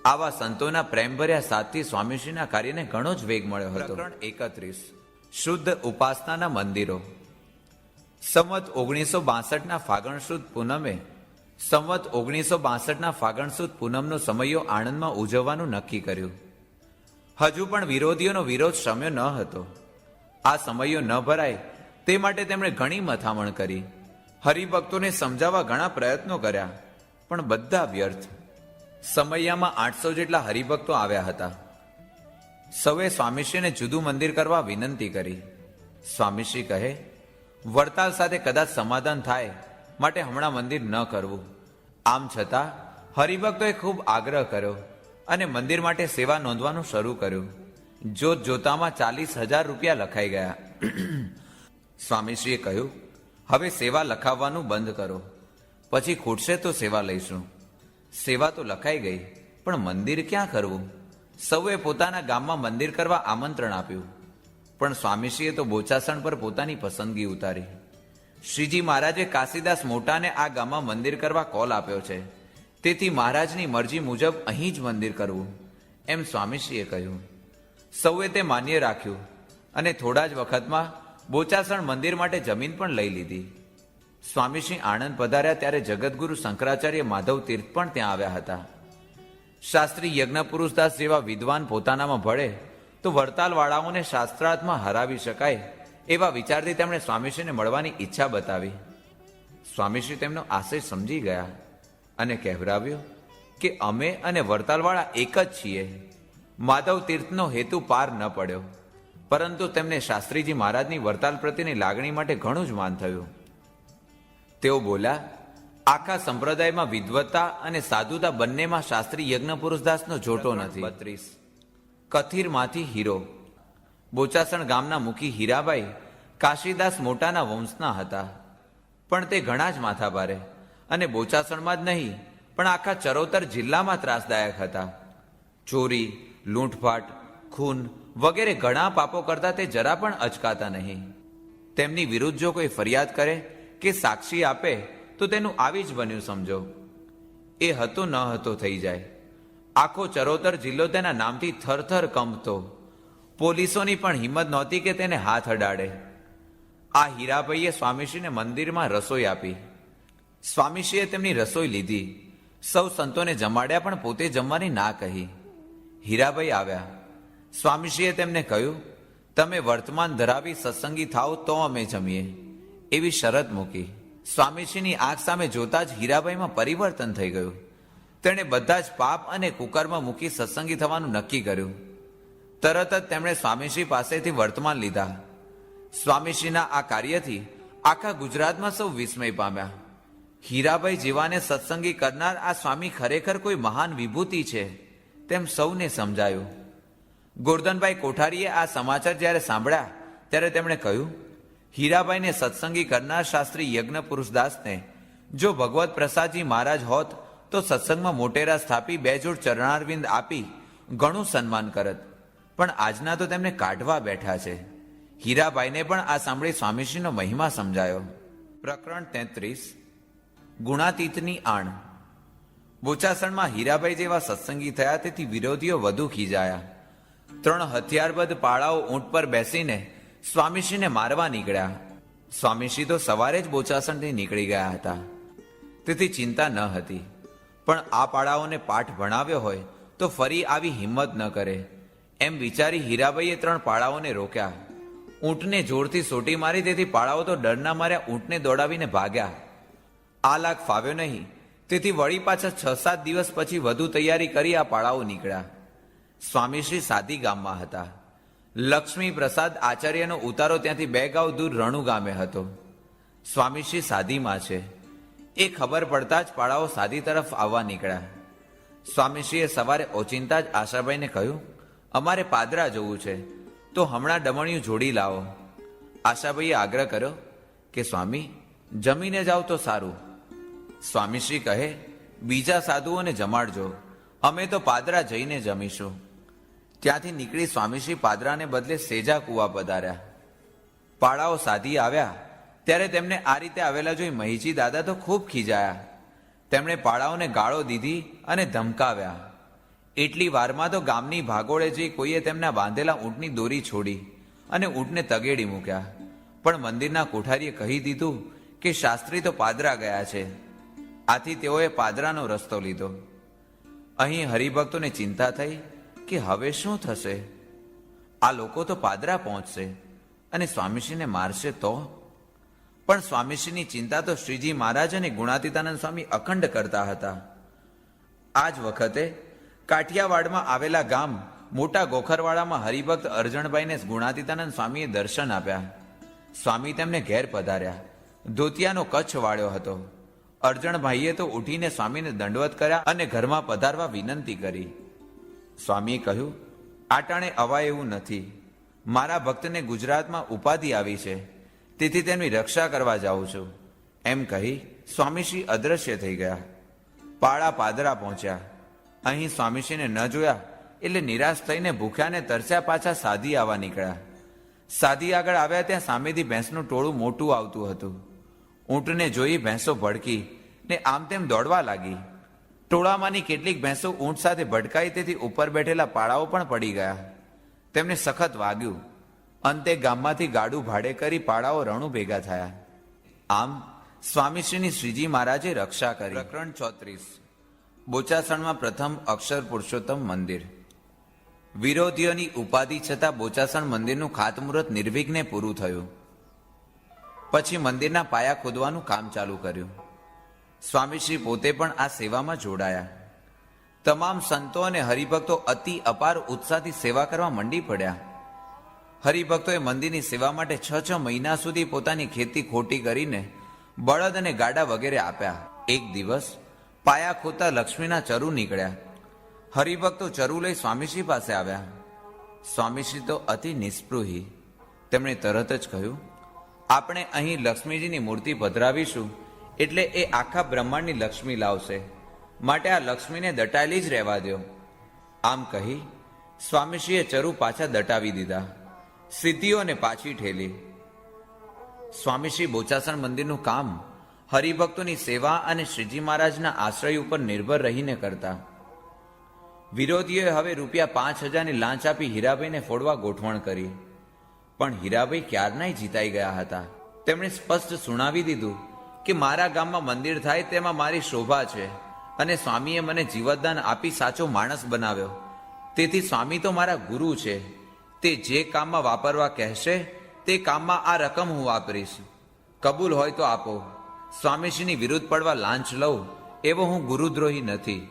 આવા સંતોના પ્રેમભર્યા સાથથી સ્વામીશ્રીના કાર્યને ઘણો જ વેગ મળ્યો હતો. પ્રકરણ 31. શુદ્ધ ઉપાસનાના મંદિરો. સંવત 1962ના ફાગણ સુદ પૂનમે સંવત 1962ના ફાગણ સુદ પૂનમનો સમયો આણંદમાં ઉજવવાનું નક્કી કર્યું. હજુ પણ વિરોધીઓનો વિરોધ શમ્યો ન હતો. આ સમયો ન ભરાય તે માટે તેમણે ઘણી મથામણ કરી. હરિભક્તોને સમજાવવા ઘણા પ્રયત્નો કર્યા, પણ બધા વ્યર્થ. સમયમાં 800 જેટલા હરિભક્તો આવ્યા હતા. સૌએ સ્વામીશ્રીને જુદું મંદિર કરવા વિનંતી કરી. સ્વામીશ્રી કહે, વડતાલ સાથે કદાચ સમાધાન થાય માટે હમણાં મંદિર ન કરવું. આમ છતાં હરિભક્તોએ ખૂબ આગ્રહ કર્યો અને મંદિર માટે સેવા નોંધવાનું શરૂ કર્યું. જોત જોતામાં 40,000 રૂપિયા લખાઈ ગયા. સ્વામીશ્રીએ કહ્યું, હવે સેવા લખાવવાનું બંધ કરો, પછી ખૂટશે તો સેવા લઈશું. સેવા તો લખાઈ ગઈ, પણ મંદિર ક્યાં કરવું? સૌએ પોતાના ગામમાં મંદિર કરવા આમંત્રણ આપ્યું, પણ સ્વામીશ્રીએ તો બોચાસણ પર પોતાની પસંદગી ઉતારી. શ્રીજી મહારાજે કાશીદાસ મોટાને આ ગામમાં મંદિર કરવા કોલ આપ્યો છે, તેથી મહારાજની મરજી મુજબ અહીં જ મંદિર કરવું, એમ સ્વામીશ્રીએ કહ્યું. સૌએ તે માન્ય રાખ્યું અને થોડા જ વખતમાં બોચાસણ મંદિર માટે જમીન પણ લઈ લીધી. સ્વામીશ્રી આણંદ પધાર્યા ત્યારે જગતગુરુ શંકરાચાર્ય માધવ તીર્થ પણ ત્યાં આવ્યા હતા. શાસ્ત્રી યજ્ઞપુરુષદાસ જેવા વિદ્વાન પોતાનામાં ભળે તો વડતાલવાળાઓને શાસ્ત્રાર્થમાં હરાવી શકાય એવા વિચારથી તેમણે સ્વામીશ્રીને મળવાની ઈચ્છા બતાવી. સ્વામીશ્રી તેમનો આશય સમજી ગયા અને કહેવરાવ્યો કે અમે અને વડતાલવાળા એક જ છીએ. માધવ તીર્થનો હેતુ પાર ન પડ્યો, પરંતુ તેમને શાસ્ત્રીજી મહારાજની વડતાલ પ્રત્યેની લાગણી માટે ઘણું જ માન થયું. તેઓ બોલ્યા, આખા સંપ્રદાયમાં વિદ્વત્તા અને સાધુતા બંનેમાં શાસ્ત્રી યજ્ઞપુરુષદાસનો જોટો નથી. 32. કથિરમાંથી હીરો. બોચાસણ ગામના મુખી હીરાબાઈ કાશીદાસ મોટાના વંશના હતા, પણ તે ઘણા જ માથાભારે અને બોચાસણમાં જ નહીં પણ આખા ચરોતર જિલ્લામાં ત્રાસદાયક હતા. ચોરી, લૂંટફાટ, ખૂન વગેરે ઘણા પાપો કરતા તે જરા પણ અચકાતા નહીં. તેમની વિરુદ્ધ જો કોઈ ફરિયાદ કરે કે સાક્ષી આપે તો તેનું આવી જ બન્યું સમજો. એ હતો ન હતો થઈ જાય. આખો ચરોતર જિલ્લો તેના નામથી થરથર કંપતો. પોલીસોની પણ હિંમત નહોતી કે તેને હાથ અડાડે. આ હીરાભાઈએ સ્વામીશ્રીને મંદિરમાં રસોઈ આપી. સ્વામીશ્રીએ તેમની રસોઈ લીધી. સૌ સંતોને જમાડ્યા, પણ પોતે જમવાની ના કહી. હીરાભાઈ આવ્યા. સ્વામીશ્રીએ તેમને કહ્યું, તમે વર્તમાન ધરાવી સત્સંગી થાવ તો અમે જમીએ, એવી શરત મૂકી. સ્વામીશ્રીની આંખ સામે જોતા જ હીરાભાઈમાં પરિવર્તન થઈ ગયું. તેણે બધા જ પાપ અને કુકર્મ મૂકી સત્સંગી થવાનું નક્કી કર્યું. તરત જ તેમણે સ્વામીશ્રી પાસેથી વર્તમાન લીધા. સ્વામીશ્રીના આ કાર્યથી આખા ગુજરાતમાં સૌ વિસ્મય પામ્યા. હીરાભાઈ જેવાને સત્સંગી કરનાર આ સ્વામી ખરેખર કોઈ મહાન વિભૂતિ છે તેમ સૌને સમજાયું. ગોરધનભાઈ કોઠારીએ આ સમાચાર જ્યારે સાંભળ્યા ત્યારે તેમણે કહ્યું, હીરાભાઈને સત્સંગી કરનાર શાસ્ત્રી યજ્ઞ પુરુષદાસને જો ભગવત પ્રસાદજી મહારાજ હોત તો સત્સંગમાં મોટેરા સ્થાપી 2 જોડ ચરણારવિંદ આપી ઘણું સન્માન કરત, પણ આજના તો તેમને કાઢવા બેઠા છે. હીરાભાઈને પણ આ સાંભળી સ્વામીશ્રીનો મહિમા સમજાયો. પ્રકરણ 33 ગુણાતીતની આણ. બોચાસણમાં હીરાભાઈ જેવા સત્સંગી થયા તેથી વિરોધીઓ વધુ ખીજાયા. 3 હથિયારબદ્ધ પાળાઓ ઊંટ પર બેસીને સ્વામીશ્રીને મારવા નીકળ્યા. સ્વામીશ્રી તો સવારે જ બોચાસણથી નીકળી ગયા હતા, તેથી ચિંતા ન હતી. પણ આ પાળાઓને પાઠ ભણાવ્યો હોય તો ફરી આવી હિંમત ન કરે એમ વિચારી હીરાભાઈએ 3 પાળાઓને રોક્યા. ઊંટને જોરથી સોટી મારી, તેથી પાળાઓ તો ડરના માર્યા ઊંટને દોડાવીને ભાગ્યા. આ લાગ ફાવ્યો નહીં, તેથી વળી પાછા 6-7 દિવસ પછી વધુ તૈયારી કરી આ પાળાઓ નીકળ્યા. સ્વામીશ્રી સાદી ગામમાં હતા. લક્ષ્મી પ્રસાદ આચાર્યનો ઉતારો ત્યાંથી 2 ગાંવ દૂર રણુ ગામે હતો. સ્વામીશ્રી સાદીમાં છે એ ખબર પડતા જ પાળાઓ સાદી તરફ આવવા નીકળ્યા. સ્વામીશ્રીએ સવારે ઓચિંતા જ આશાભાઈને કહ્યું, અમારે પાદરા જવું છે તો હમણાં ડમણિયું જોડી લાવો. આશાભાઈએ આગ્રહ કર્યો કે સ્વામી જમીને જાઓ તો સારું. સ્વામીશ્રી કહે, બીજા સાધુઓને જમાડજો, અમે તો પાદરા જઈને જમીશું. ત્યાંથી નીકળી સ્વામીશ્રી પાદરાને બદલે સેજા કુવા પધાર્યા. પાળાઓ સાધી આવ્યા ત્યારે તેમને આ રીતે આવેલા જોઈ મહીજી દાદા તો ખૂબ ખીજાયા. તેમણે પાળાઓને ગાળો દીધી અને ધમકાવ્યા. એટલી વારમાં તો ગામની ભાગોળે જઈ કોઈએ તેમના બાંધેલા ઊંટની દોરી છોડી અને ઊંટને તગેડી મૂક્યા. પણ મંદિરના કોઠારીએ કહી દીધું કે શાસ્ત્રી તો પાદરા ગયા છે. આથી તેઓએ પાદરાનો રસ્તો લીધો. અહીં હરિભક્તોને ચિંતા થઈ કે હવે શું થશે? આ લોકો તો પાદરા પહોંચશે અને સ્વામીશ્રીને મારશે તો? પણ સ્વામીશ્રીની ચિંતા તો શ્રીજી મહારાજ અને ગુણાતીતાનંદ સ્વામી અખંડ કરતા હતા. આ જ વખતે કાઠિયાવાડમાં આવેલા ગામ મોટા ગોખરવાડામાં હરિભક્ત અરજણભાઈને ગુણાતીતાનંદ સ્વામીએ દર્શન આપ્યા. સ્વામી તેમને ઘેર પધાર્યા. ધોતિયાનો કચ્છ વાળ્યો હતો. અરજણભાઈએ તો ઉઠીને સ્વામીને દંડવત કર્યા અને ઘરમાં પધારવા વિનંતી કરી. સ્વામીએ કહ્યું, આટાણે અવાય એવું નથી. મારા ભક્તને ગુજરાતમાં ઉપાધિ આવી છે, તેથી તેમની રક્ષા કરવા જાઉં છું. એમ કહી સ્વામીશ્રી અદ્રશ્ય થઈ ગયા. પાળા પાદરા પહોંચ્યા. અહીં સ્વામીશ્રીને ન જોયા એટલે નિરાશ થઈને ભૂખ્યાને તરસ્યા પાછા સાધી આવવા નીકળ્યા. સાધી આગળ આવ્યા ત્યાં સામેથી ભેંસનું ટોળું મોટું આવતું હતું. ઊંટને જોઈ ભેંસો ભડકી ને આમ તેમ દોડવા લાગી. ટોળામાંની કેટલીક ભેંસો ઊંટ સાથે ભટકાઈ, તેથી ઉપર બેઠેલા પાળાઓ પણ પડી ગયા. તેમને સખત વાગ્યું. અંતે ગામમાંથી ગાડું ભાડે કરી પાળાઓ રણુ ભેગા થયા. આમ સ્વામીશ્રીની શ્રીજી મહારાજે રક્ષા કરી. પ્રકરણ 34 બોચાસણમાં પ્રથમ અક્ષર પુરુષોત્તમ મંદિર. વિરોધીઓની ઉપાધિ છતાં બોચાસણ મંદિરનું ખાતમુહૂર્ત નિર્વિઘ્ને પૂરું થયું. પછી મંદિરના પાયા ખોદવાનું કામ ચાલુ કર્યું. સ્વામીશ્રી પોતે પણ આ સેવામાં જોડાયા. તમામ સંતો અને હરિભક્તો અતિ અપાર ઉત્સાહથી સેવા કરવા મંડી પડ્યા. હરિભક્તોએ મંદિરની સેવા માટે 6 મહિના સુધી પોતાની ખેતી ખોટી કરીને બળદ અને ગાડા વગેરે આપ્યા. એક દિવસ પાયા ખોતા લક્ષ્મીના ચરુ નીકળ્યા. હરિભક્તો ચરુ લઈ સ્વામીશ્રી પાસે આવ્યા. સ્વામીશ્રી તો અતિ નિસ્પૃહી. તેમણે તરત જ કહ્યું, આપણે અહીં લક્ષ્મીજીની મૂર્તિ પધરાવીશું એટલે એ આખા બ્રહ્માંડની લક્ષ્મી લાવશે, માટે આ લક્ષ્મીને દટાયેલી જ રહેવા દો. આમ કહી સ્વામીશ્રીએ ચરુ પાછા દટાવી દીધા. સિદ્ધિઓને પાછી ઠેલી. સ્વામીશ્રી બોચાસણ મંદિરનું કામ હરિભક્તોની સેવા અને શ્રીજી મહારાજના આશ્રય ઉપર નિર્ભર રહીને કરતા. વિરોધીઓએ હવે રૂપિયા 5,000ની લાંચ આપી હીરાભાઈને ફોડવા ગોઠવણ કરી. પણ હીરાભાઈ ક્યારનાય જીતાઈ ગયા હતા. તેમણે સ્પષ્ટ સુણાવી દીધું કે મારા ગામમાં મંદિર થાય તેમાં મારી શોભા છે અને સ્વામીએ મને જીવતદાન આપી સાચો માણસ બનાવ્યો. તેથી સ્વામી તો મારા ગુરુ છે. તે જે કામમાં વાપરવા કહેશે તે કામમાં આ રકમ હું વાપરીશ. કબૂલ હોય તો આપો. સ્વામીશ્રીની વિરુદ્ધ પડવા લાંચ લઉં એવો હું ગુરુદ્રોહી નથી.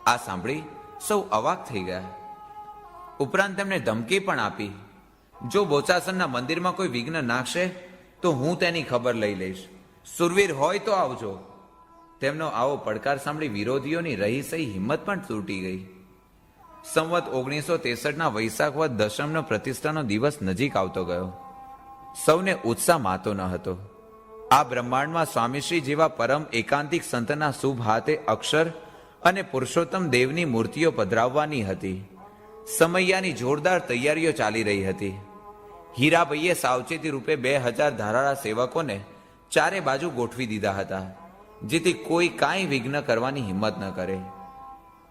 આ સાંભળી સૌ અવાક થઈ ગયા. ઉપરાંત તેમણે ધમકી પણ આપી, જો બોચાસણના મંદિરમાં કોઈ વિઘ્ન નાખશે તો હું તેની ખબર લઈ લઈશ. સુરવીર હોય તો આવજો. તેમનો આવો પડકાર સાંભળી વિરોધીઓની રહી સહી હિંમત પણ તૂટી ગઈ. સંવત 1963ના વૈશાખ વદ દશમનો પ્રતિષ્ઠાનો દિવસ નજીક આવતો ગયો. સૌને ઉત્સાહ માતો ન હતો. આ બ્રહ્માંડમાં સ્વામીશ્રી જેવા પરમ એકાંતિક સંતના શુભ હાથે અક્ષર અને પુરુષોત્તમ દેવની મૂર્તિઓ પધરાવવાની હતી. સમૈયાની જોરદાર તૈયારીઓ ચાલી રહી હતી. હીરાભાઈએ સાવચેતી રૂપે 2000 ધારાળા સેવકોને ચારે બાજુ ગોઠવી દીધા હતા, જેથી કોઈ કાંઈ વિઘ્ન કરવાની હિંમત ન કરે.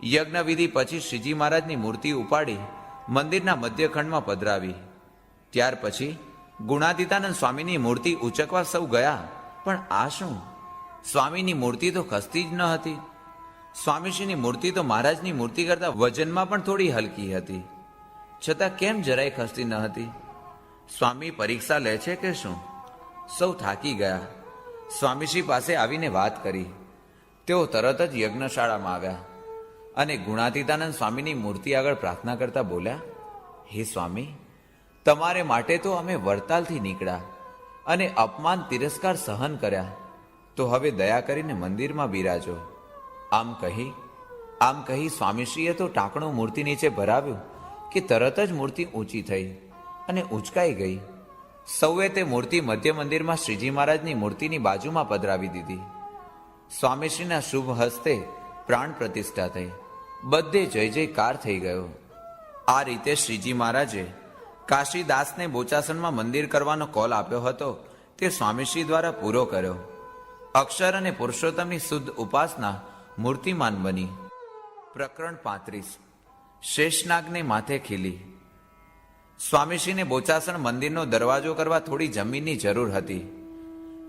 યજ્ઞવિધિ પછી શ્રીજી મહારાજની મૂર્તિ ઉપાડી મંદિરના મધ્યખંડમાં પધરાવી. ત્યાર પછી ગુણાતીતાનંદ સ્વામીની મૂર્તિ ઉચકવા સૌ ગયા. પણ આ શું? સ્વામીની મૂર્તિ તો ખસતી જ ન હતી. સ્વામીશ્રીની મૂર્તિ તો મહારાજની મૂર્તિ કરતા વજનમાં પણ થોડી હલકી હતી, છતાં કેમ જરાય ખસતી ન હતી? સ્વામી પરીક્ષા લે છે કે શું? સૌ થાકી ગયા. સ્વામીશ્રી પાસે આવીને વાત કરી. તેઓ તરત જ યજ્ઞશાળામાં આવ્યા અને ગુણાતીતાનંદ સ્વામીની મૂર્તિ આગળ પ્રાર્થના કરતા બોલ્યા, હે સ્વામી, તમારે માટે તો અમે વડતાલથી નીકળ્યા અને અપમાન તિરસ્કાર સહન કર્યા, તો હવે દયા કરીને મંદિરમાં બિરાજો. આમ કહી સ્વામીશ્રીએ તો ટાંકણું મૂર્તિ નીચે ભરાવ્યું કે તરત જ મૂર્તિ ઊંચી થઈ અને ઉંચકાઈ ગઈ. સૌએ તે મૂર્તિ મધ્ય મંદિરમાં શ્રીજી મહારાજની મૂર્તિની બાજુમાં પધરાવી દીધી. સ્વામીશ્રીના શુભ હસ્તે પ્રાણ પ્રતિષ્ઠા થઈ. બધે જય જયકાર થઈ ગયો. આ રીતે શ્રીજી મહારાજે કાશીદાસને બોચાસણમાં મંદિર કરવાનો કોલ આપ્યો હતો તે સ્વામીશ્રી દ્વારા પૂરો કર્યો. અક્ષર અને પુરુષોત્તમની શુદ્ધ ઉપાસના મૂર્તિમાન બની. પ્રકરણ 35. શેષનાગને માથે ખીલી. સ્વામીશ્રીને બોચાસણ મંદિરનો દરવાજો કરવા થોડી જમીનની જરૂર હતી.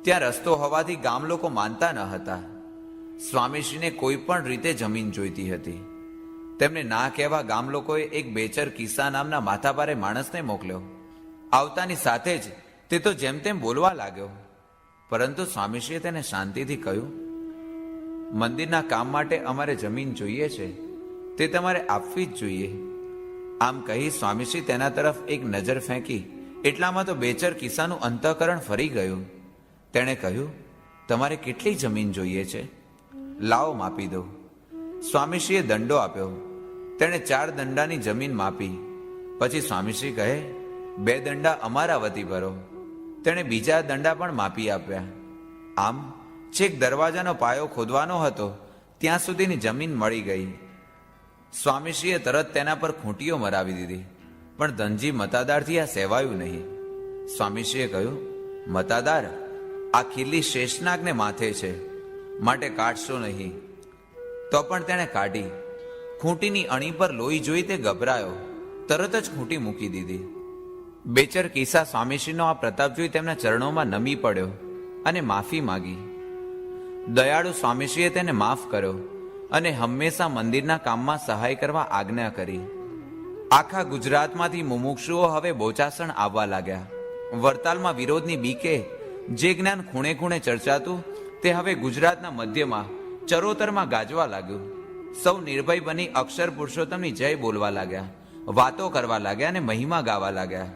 ત્યાં રસ્તો હોવાથી ગામ લોકો માનતા ન હતા. સ્વામીશ્રીને કોઈ પણ રીતે જમીન જોઈતી હતી. તેમને ના કહેવા ગામ લોકોએ એક બેચર કિસ્સા નામના માથાભારે માણસને મોકલ્યો. આવતાની સાથે જ તે તો જેમ તેમ બોલવા લાગ્યો, પરંતુ સ્વામીશ્રીએ તેને શાંતિથી કહ્યું, મંદિરના કામ માટે અમારે જમીન જોઈએ છે, તે તમારે આપવી જ જોઈએ. આમ કહી સ્વામીશ્રી તેના તરફ એક નજર ફેંકી એટલામાં તો બેચર કિસ્સાનું અંતઃકરણ ફરી ગયું. તેણે કહ્યું, તમારે કેટલી જમીન જોઈએ છે? લાવો માપી દો. સ્વામીશ્રીએ દંડો આપ્યો. તેણે 4 દંડાની જમીન માપી. પછી સ્વામીશ્રી કહે, 2 દંડા અમારા વતી ભરો. તેણે બીજા દંડા પણ માપી આપ્યા. આમ છેક દરવાજાનો પાયો ખોદવાનો હતો ત્યાં સુધીની જમીન મળી ગઈ. સ્વામીશ્રીએ તરત તેના પર ખૂંટીઓ મરાવી દીધી, પણ ધનજી મતાદારથી આ સેવાયું નહીં. સ્વામીશ્રીએ કહ્યું, મતાદાર, આ ખીલી શેષનાગને માથે છે, માટે કાઢશો નહીં. તો પણ તેણે કાઢી. ખૂંટીની અણી પર લોહી જોઈ તે ગભરાયો. તરત જ ખૂંટી મૂકી દીધી. બેચર કિસ્સા સ્વામીશ્રીનો આ પ્રતાપ જોઈ તેમના ચરણોમાં નમી પડ્યો અને માફી માગી. દયાળુ સ્વામીશ્રીએ તેને માફ કર્યો અને હંમેશા મંદિરના કામમાં સહાય કરવા આજ્ઞા કરી. આખા ગુજરાતમાંથી મુમુક્ષુઓ હવે બોચાસણ આવવા લાગ્યા. વડતાલમાં વિરોધની બીકે જે જ્ઞાન ખૂણે ખૂણે ચર્ચાતું તે હવે ગુજરાતના મધ્યમાં ચરોતરમાં ગાજવા લાગ્યું. સૌ નિર્ભય બની અક્ષર પુરુષોત્તમની જય બોલવા લાગ્યા, વાતો કરવા લાગ્યા અને મહિમા ગાવા લાગ્યા.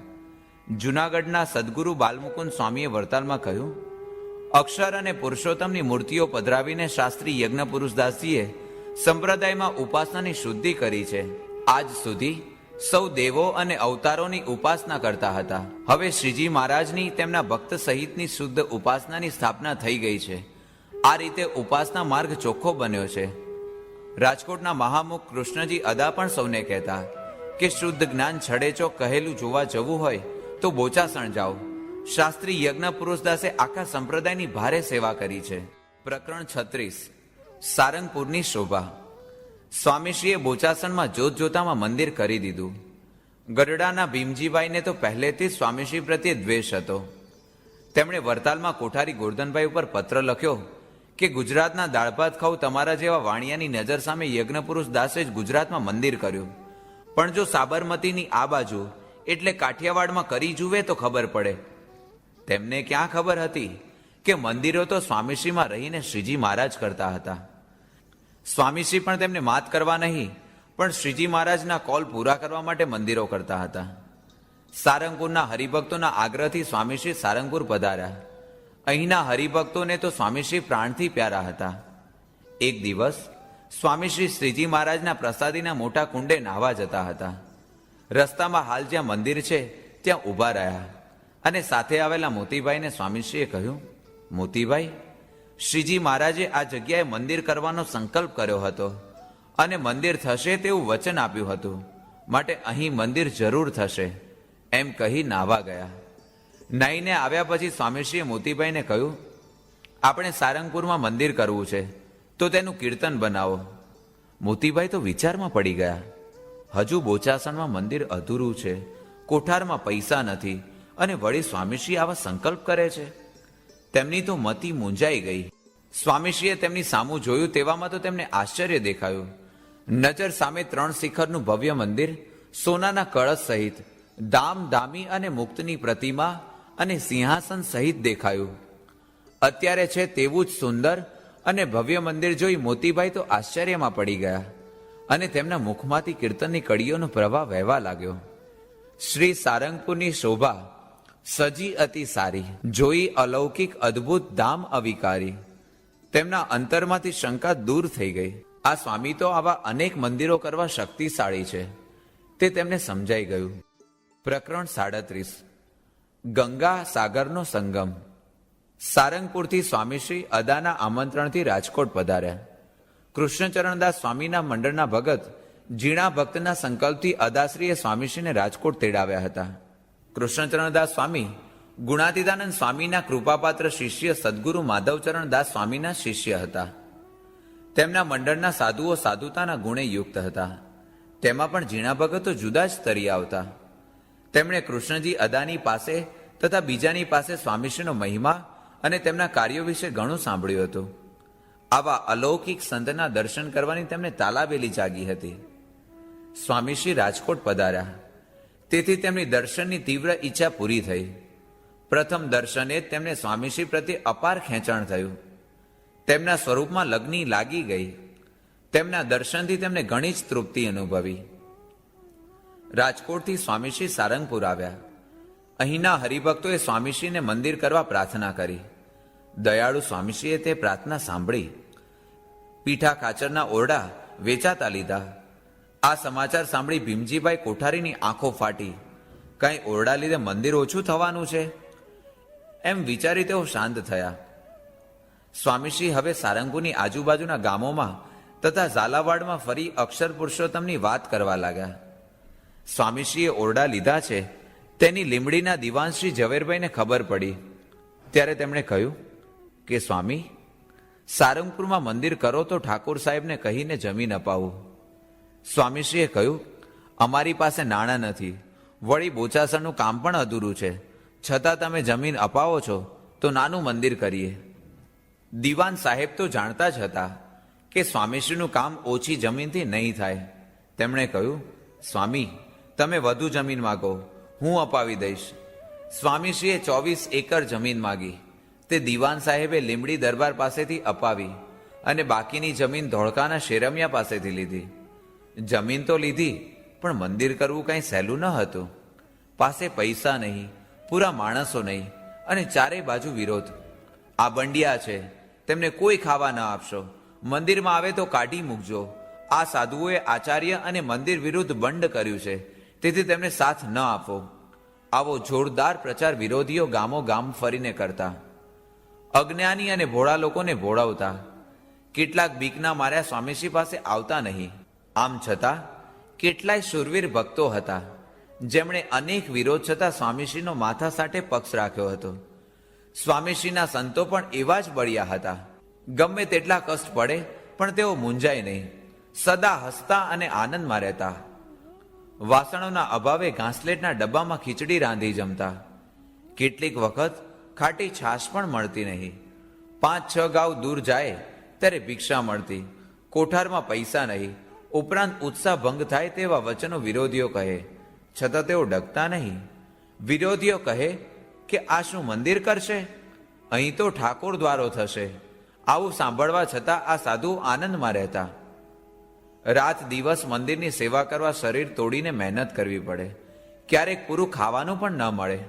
જૂનાગઢના સદગુરુ બાલમુકુંદ સ્વામીએ વડતાલમાં કહ્યું, અક્ષર અને પુરુષોત્તમની મૂર્તિઓ પધરાવીને શાસ્ત્રી યજ્ઞ પુરુષદાસજીએ સંપ્રદાયમાં ઉપાસનાની શુદ્ધિ કરી છે. આજ સુધી સૌ દેવો અને અવતારોની ઉપાસના કરતા હતા. હવે શ્રીજી મહારાજની તેમના ભક્ત સહિતની શુદ્ધ ઉપાસનાની સ્થાપના થઈ ગઈ છે. આ રીતે ઉપાસના માર્ગ ચોખ્ખો બન્યો છે. રાજકોટના મહામુખ કૃષ્ણજી અદા પણ સૌને કહેતા કે શુદ્ધ જ્ઞાન છડેચોક કહેલું જોવા જવું હોય તો બોચાસણ જાઓ. શાસ્ત્રી યજ્ઞ પુરુષદાસે આખા સંપ્રદાયની ભારે સેવા કરી છે. પ્રકરણ 36. સારંગપુરની શોભા. સ્વામીશ્રીએ બોચાસણમાં જોત જોતામાં મંદિર કરી દીધું. ગરડાના ભીમજીભાઈને તો પહેલેથી જ સ્વામીશ્રી પ્રત્યે દ્વેષ હતો. તેમણે વરતાલમાં કોઠારી ગોરધનભાઈ ઉપર પત્ર લખ્યો કે ગુજરાતના દાળભાત ખાઉ તમારા જેવા વાણિયાની નજર સામે યજ્ઞપુરુષ દાસે જ ગુજરાતમાં મંદિર કર્યું, પણ જો સાબરમતીની આ બાજુ એટલે કાઠિયાવાડમાં કરી જુએ તો ખબર પડે. તેમને ક્યાં ખબર હતી કે મંદિરો તો સ્વામીશ્રીમાં રહીને શ્રીજી મહારાજ કરતા હતા. સ્વામીશ્રી પણ તેમને માત કરવા નહીં, પણ શ્રીજી મહારાજના કોલ પૂરા કરવા માટે મંદિરો કરતા હતા. સારંગપુરના હરિભક્તોના આગ્રહથી સ્વામીશ્રી સારંગપુર પધાર્યા. અહીંના હરિભક્તોને તો સ્વામીશ્રી પ્રાણથી પ્યારા હતા. એક દિવસ સ્વામીશ્રી શ્રીજી મહારાજના પ્રસાદીના મોટા કુંડે નાહવા જતા હતા. રસ્તામાં હાલ જ્યાં મંદિર છે ત્યાં ઊભા રહ્યા અને સાથે આવેલા મોતીભાઈને સ્વામીશ્રીએ કહ્યું, મોતીભાઈ, શ્રીજી મહારાજે આ જગ્યાએ મંદિર કરવાનો સંકલ્પ કર્યો હતો અને મંદિર થશે તેવું વચન આપ્યું હતું, માટે અહીં મંદિર જરૂર થશે એમ કહી નાહવા ગયા. નાહીને આવ્યા પછી સ્વામીશ્રીએ મોતીભાઈને કહ્યું, આપણે સારંગપુરમાં મંદિર કરવું છે તો તેનું કીર્તન બનાવો. મોતીભાઈ તો વિચારમાં પડી ગયા. હજુ બોચાસણમાં મંદિર અધૂરું છે, કોઠારમાં પૈસા નથી અને વળી સ્વામીશ્રી આવા સંકલ્પ કરે છે. તેમની તો મતિ મૂંઝાઈ ગઈ. સ્વામીશ્રીએ તેમની સામું જોયું તેવામાં તો તેમને આશ્ચર્ય દેખાયું. નજર સામે 3 શિખરનું ભવ્ય મંદિર, સોનાના કળશ સહિત, ધામ ધામી અને મુક્તની પ્રતિમા અને સિંહાસન સહિત દેખાયું. અત્યારે છે તેવું જ સુંદર અને ભવ્ય મંદિર જોઈ મોતીભાઈ તો આશ્ચર્યમાં પડી ગયા અને તેમના મુખમાંથી કીર્તનની કડીઓનો પ્રવાહ વહેવા લાગ્યો. શ્રી સારંગપુરની શોભા સજી અતિ સારી, જોઈ અલૌકિક અદ્ભુત ધામ અવિકારી. તેમના અંતરમાંથી શંકા દૂર થઈ ગઈ. આ સ્વામી તો આવા અનેક મંદિરો કરવા શક્તિશાળી છે તે તેમને સમજાઈ ગયું. પ્રકરણ 37. ગંગા સાગરનો સંગમ. સારંગપુરથી સ્વામીશ્રી અદાના આમંત્રણથી રાજકોટ પધાર્યા. કૃષ્ણચરણદાસ સ્વામીના મંડળના ભગત જીણા ભક્તના સંકલ્પથી અદાશ્રીએ સ્વામીશ્રીને રાજકોટ તેડાવ્યા હતા. કૃષ્ણચરણદાસ સ્વામી ગુણાતીતાનંદ સ્વામીના કૃપાપાત્ર શિષ્ય સદગુરુ માધવચરણ દાસ સ્વામીના શિષ્ય હતા. તેમના મંડળના સાધુઓ સાધુતાના ગુણે યુક્ત હતા. તેમાં પણ જીણા ભગતો જુદા જ તરી આવતા. તેમણે કૃષ્ણજી અદાની પાસે તથા બીજાની પાસે સ્વામીશ્રીનો મહિમા અને તેમના કાર્યો વિશે ઘણું સાંભળ્યું હતું. આવા અલૌકિક સંતના દર્શન કરવાની તેમને તાલાવેલી જાગી હતી. સ્વામીશ્રી રાજકોટ પધાર્યા તેથી તેમની દર્શનની તીવ્ર ઈચ્છા પૂરી થઈ. પ્રથમ દર્શને જ તેમને સ્વામીશ્રી પ્રત્યે અપાર ખેંચાણ થયું. તેમના સ્વરૂપમાં લગ્ની લાગી ગઈ. તેમના દર્શનથી તેમને ઘણી જ તૃપ્તિ અનુભવી. રાજકોટથી સ્વામીશ્રી સારંગપુર આવ્યા. અહીંના હરિભક્તોએ સ્વામીશ્રીને મંદિર કરવા પ્રાર્થના કરી. દયાળુ સ્વામીશ્રીએ તે પ્રાર્થના સાંભળી. પીઠા ખાચરના ઓરડા વેચાતા લીધા. આ સમાચાર સાંભળી ભીમજીભાઈ કોઠારીની આંખો ફાટી. કાંઈ ઓરડા લીધે મંદિર ઓછું થવાનું છે એમ વિચારી તેઓ શાંત થયા. સ્વામીશ્રી હવે સારંગપુરની આજુબાજુના ગામોમાં તથા ઝાલાવાડમાં ફરી અક્ષર પુરુષોત્તમની વાત કરવા લાગ્યા. સ્વામીશ્રીએ ઓરડા લીધા છે તેની લીમડીના દિવાન શ્રી ઝવેરભાઈને ખબર પડી. ત્યારે તેમણે કહ્યું કે સ્વામી, સારંગપુરમાં મંદિર કરો તો ઠાકોર સાહેબને કહીને જમીન અપાવું. સ્વામીશ્રીએ કહ્યું, અમારી પાસે નાણાં નથી, વળી બોચાસણનું કામ પણ અધૂરું છે, છતાં તમે જમીન અપાવો છો તો નાનું મંદિર કરીએ. દિવાન સાહેબ તો જાણતા જ હતા કે સ્વામીશ્રીનું કામ ઓછી જમીનથી નહીં થાય. તેમણે કહ્યું, સ્વામી, તમે વધુ જમીન માગો, હું અપાવી દઈશ. સ્વામીશ્રીએ 24 એકર જમીન માગી. તે દિવાન સાહેબે લીમડી દરબાર પાસેથી અપાવી અને બાકીની જમીન ધોળકાના શેરમિયા પાસેથી લીધી. જમીન તો લીધી, પણ મંદિર કરવું કાંઈ સહેલું ન હતું. પાસે પૈસા નહીં, પૂરા માણસો નહીં અને ચારે બાજુ વિરોધ. આ બંડિયા છે, તેમને કોઈ ખાવા ન આપશો, મંદિરમાં આવે તો કાઢી મૂકજો. આ સાધુઓએ આચાર્ય અને મંદિર વિરુદ્ધ બંડ કર્યું છે, તેથી તેમને સાથ ન આપો. આવો જોરદાર પ્રચાર વિરોધીઓ ગામો ગામ ફરીને કરતા. અજ્ઞાની અને ભોળા લોકોને ભોળાવતા. કેટલાક બીકના માર્યા સ્વામીશ્રી પાસે આવતા નહીં. આમ છતાં કેટલાય શૂરવીર ભક્તો હતા જેમણે અનેક વિરોધ છતાં સ્વામીશ્રીનો માથા સાટે પક્ષ રાખ્યો હતો. સ્વામીશ્રીના સંતો પણ એવા જ બળિયા હતા. ગમે તેટલા કષ્ટ પડે પણ તેઓ મૂંઝાય નહીં. સદા હસતા અને આનંદમાં રહેતા. વાસણોના અભાવે ઘાસલેટના ડબ્બામાં ખીચડી રાંધી જમતા. કેટલીક વખત ખાટી છાશ પણ મળતી નહીં. 5-6 ગાંવ દૂર જાય ત્યારે ભિક્ષા મળતી. કોઠારમાં પૈસા નહીં. ઉપરાંત ઉત્સાહ ભંગ થાય તેવા વચનો વિરોધીઓ કહે, છતાં તેઓ ડગતા નહીં. વિરોધીઓ કહે કે આ શું મંદિર કરશે? અહીં તો ઠાકોર દ્વારો થશે. આવું સાંભળવા છતાં આ સાધુ આનંદમાં રહેતા. રાત દિવસ મંદિરની સેવા કરવા શરીર તોડીને મહેનત કરવી પડે. ક્યારેક પૂરું ખાવાનું પણ ન મળે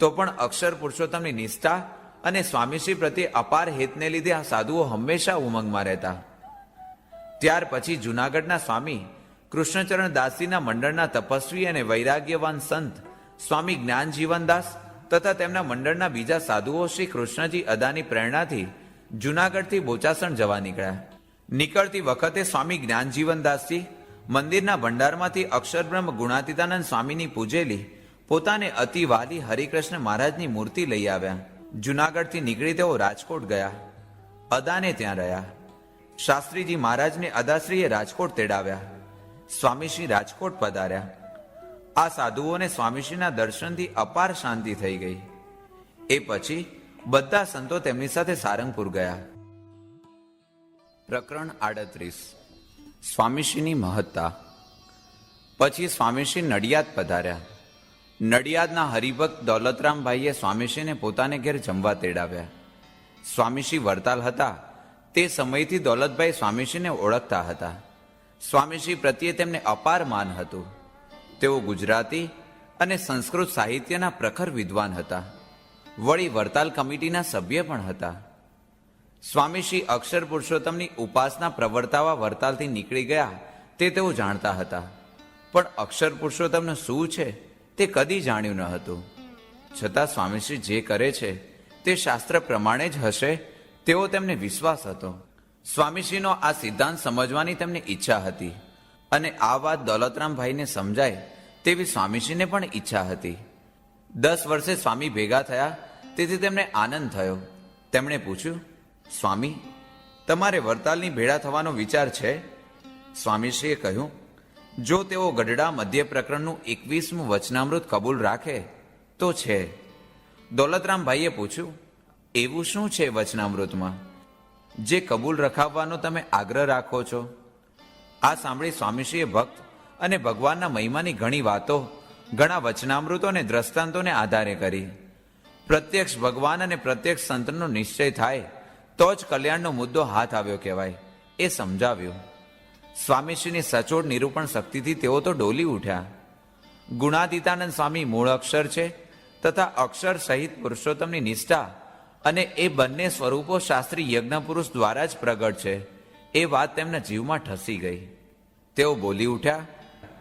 તો પણ અક્ષર પુરુષોત્તમની નિષ્ઠા અને સ્વામીશ્રી પ્રત્યે અપાર હેતને લીધે આ સાધુઓ હંમેશા ઉમંગમાં રહેતા. ત્યાર પછી જૂનાગઢના સ્વામી કૃષ્ણચરણ દાસજીના મંડળના તપસ્વી અને વૈરાગ્યવાન સંત સ્વામી જ્ઞાનજીવનદાસ તથા તેમના મંડળના બીજા સાધુઓ શ્રી કૃષ્ણજી અદાની પ્રેરણાથી જૂનાગઢથી બોચાસણ જવા નીકળ્યા. નીકળતી વખતે સ્વામી જ્ઞાનજીવનદાસજી મંદિરના ભંડારમાંથી અક્ષરબ્રહ્મ ગુણાતીતાનંદ સ્વામીની પૂજેલી પોતાને અતિ વાલી હરિકૃષ્ણ મહારાજની મૂર્તિ લઈ આવ્યા. જૂનાગઢથી નીકળી તેઓ રાજકોટ ગયા. અદાને ત્યાં રહ્યા. શાસ્ત્રીજી મહારાજને અદાશ્રીએ રાજકોટ તેડાવ્યા. સ્વામીશ્રી રાજકોટ પધાર્યા. આ સાધુઓને સ્વામીશ્રીના દર્શનથી અપાર શાંતિ થઈ ગઈ. એ પછી બધા સંતો તેમની સાથે સારંગપુર ગયા. પ્રકરણ 38 સ્વામીશ્રીની મહત્તા. પછી સ્વામીશ્રી નડિયાદ પધાર્યા. નડિયાદના હરિભક્ત દોલતરામભાઈએ સ્વામીશ્રીને પોતાને ઘેર જમવા તેડાવ્યા. સ્વામીશ્રી વડતાલ હતા તે સમયથી દોલતભાઈ સ્વામીશ્રીને ઓળખતા હતા. સ્વામીશ્રી પ્રત્યે તેમને અપાર માન હતું. તેઓ ગુજરાતી અને સંસ્કૃત સાહિત્યના પ્રખર વિદ્વાન હતા. વળી વડતાલ કમિટીના સભ્ય પણ હતા. સ્વામીશ્રી અક્ષર પુરુષોત્તમની ઉપાસના પ્રવર્તાવા વડતાલથી નીકળી ગયા તે તેઓ જાણતા હતા, પણ અક્ષર પુરુષોત્તમનું શું છે તે કદી જાણ્યું ન હતું. છતાં સ્વામીશ્રી જે કરે છે તે શાસ્ત્ર પ્રમાણે જ હશે તેવો તેમને વિશ્વાસ હતો. સ્વામીશ્રીનો આ સિદ્ધાંત સમજવાની તેમને ઈચ્છા હતી અને આ વાત દોલતરામભાઈને સમજાય તેવી સ્વામીશ્રીને પણ ઈચ્છા હતી. 10 વર્ષે સ્વામી ભેગા થયા તેથી તેમને આનંદ થયો. તેમણે પૂછ્યું, સ્વામી, તમારે વડતાલની ભેળા થવાનો વિચાર છે? સ્વામીશ્રીએ કહ્યું, જો તેઓ ગઢડા મધ્ય પ્રકરણનું 21મું વચનામૃત કબૂલ રાખે તો છે. દોલતરામભાઈએ પૂછ્યું, એવું શું છે વચનામૃતમાં જે કબૂલ રખાવવાનો તમે આગ્રહ રાખો છો? આ સાંભળી સ્વામીશ્રીએ ભક્ત અને ભગવાનના મહિમાની ઘણી વાતો ઘણા વચનામૃતો અને દ્રષ્ટાંતોને આધારે કરી. પ્રત્યક્ષ ભગવાન અને પ્રત્યક્ષ સંતનો નિશ્ચય થાય તો જ કલ્યાણનો મુદ્દો હાથ આવ્યો કહેવાય એ સમજાવ્યું. સ્વામીશ્રીની સચોટ નિરૂપણ શક્તિથી તેઓ તો ડોલી ઉઠ્યા. ગુણાતીતાનંદ સ્વામી મૂળ અક્ષર છે તથા અક્ષર સહિત પુરુષોત્તમની નિષ્ઠા અને એ બંને સ્વરૂપો શાસ્ત્રી યજ્ઞપુરુષ દ્વારા જ પ્રગટ છે એ વાત તેમના જીવમાં ઠસી ગઈ. તેઓ બોલી ઉઠ્યા,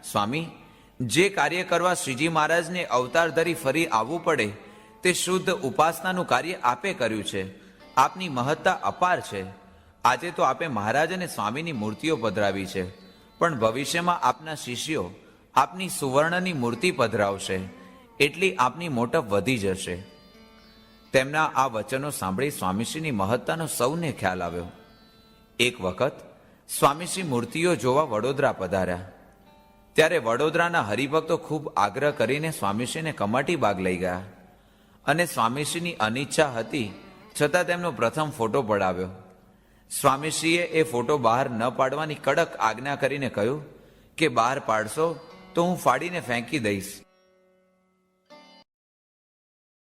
સ્વામી, જે કાર્ય કરવા શ્રીજી મહારાજને અવતાર ધરી ફરી આવવું પડે તે શુદ્ધ ઉપાસનાનું કાર્ય આપે કર્યું છે. આપની મહત્તા અપાર છે. આજે તો આપે મહારાજ અને સ્વામીની મૂર્તિઓ પધરાવી છે, પણ ભવિષ્યમાં આપના શિષ્યો આપની સુવર્ણની મૂર્તિ પધરાવશે એટલી આપની મોટપ વધી જશે. તેમના આ વચનો સાંભળી સ્વામીશ્રીની મહત્તાનો સૌને ખ્યાલ આવ્યો. એક વખત સ્વામીશ્રી મૂર્તિઓ જોવા વડોદરા પધાર્યા. ત્યારે વડોદરાના હરિભક્તો ખૂબ આગ્રહ કરીને સ્વામીશ્રીને કમાટી બાગ લઈ ગયા અને સ્વામીશ્રીની અનિચ્છા હતી છતાં તેમનો પ્રથમ ફોટો પડાવ્યો. સ્વામીશ્રીએ એ ફોટો બહાર ન પાડવાની કડક આજ્ઞા કરીને કહ્યું કે બહાર પાડશો તો હું ફાડીને ફેંકી દઈશ.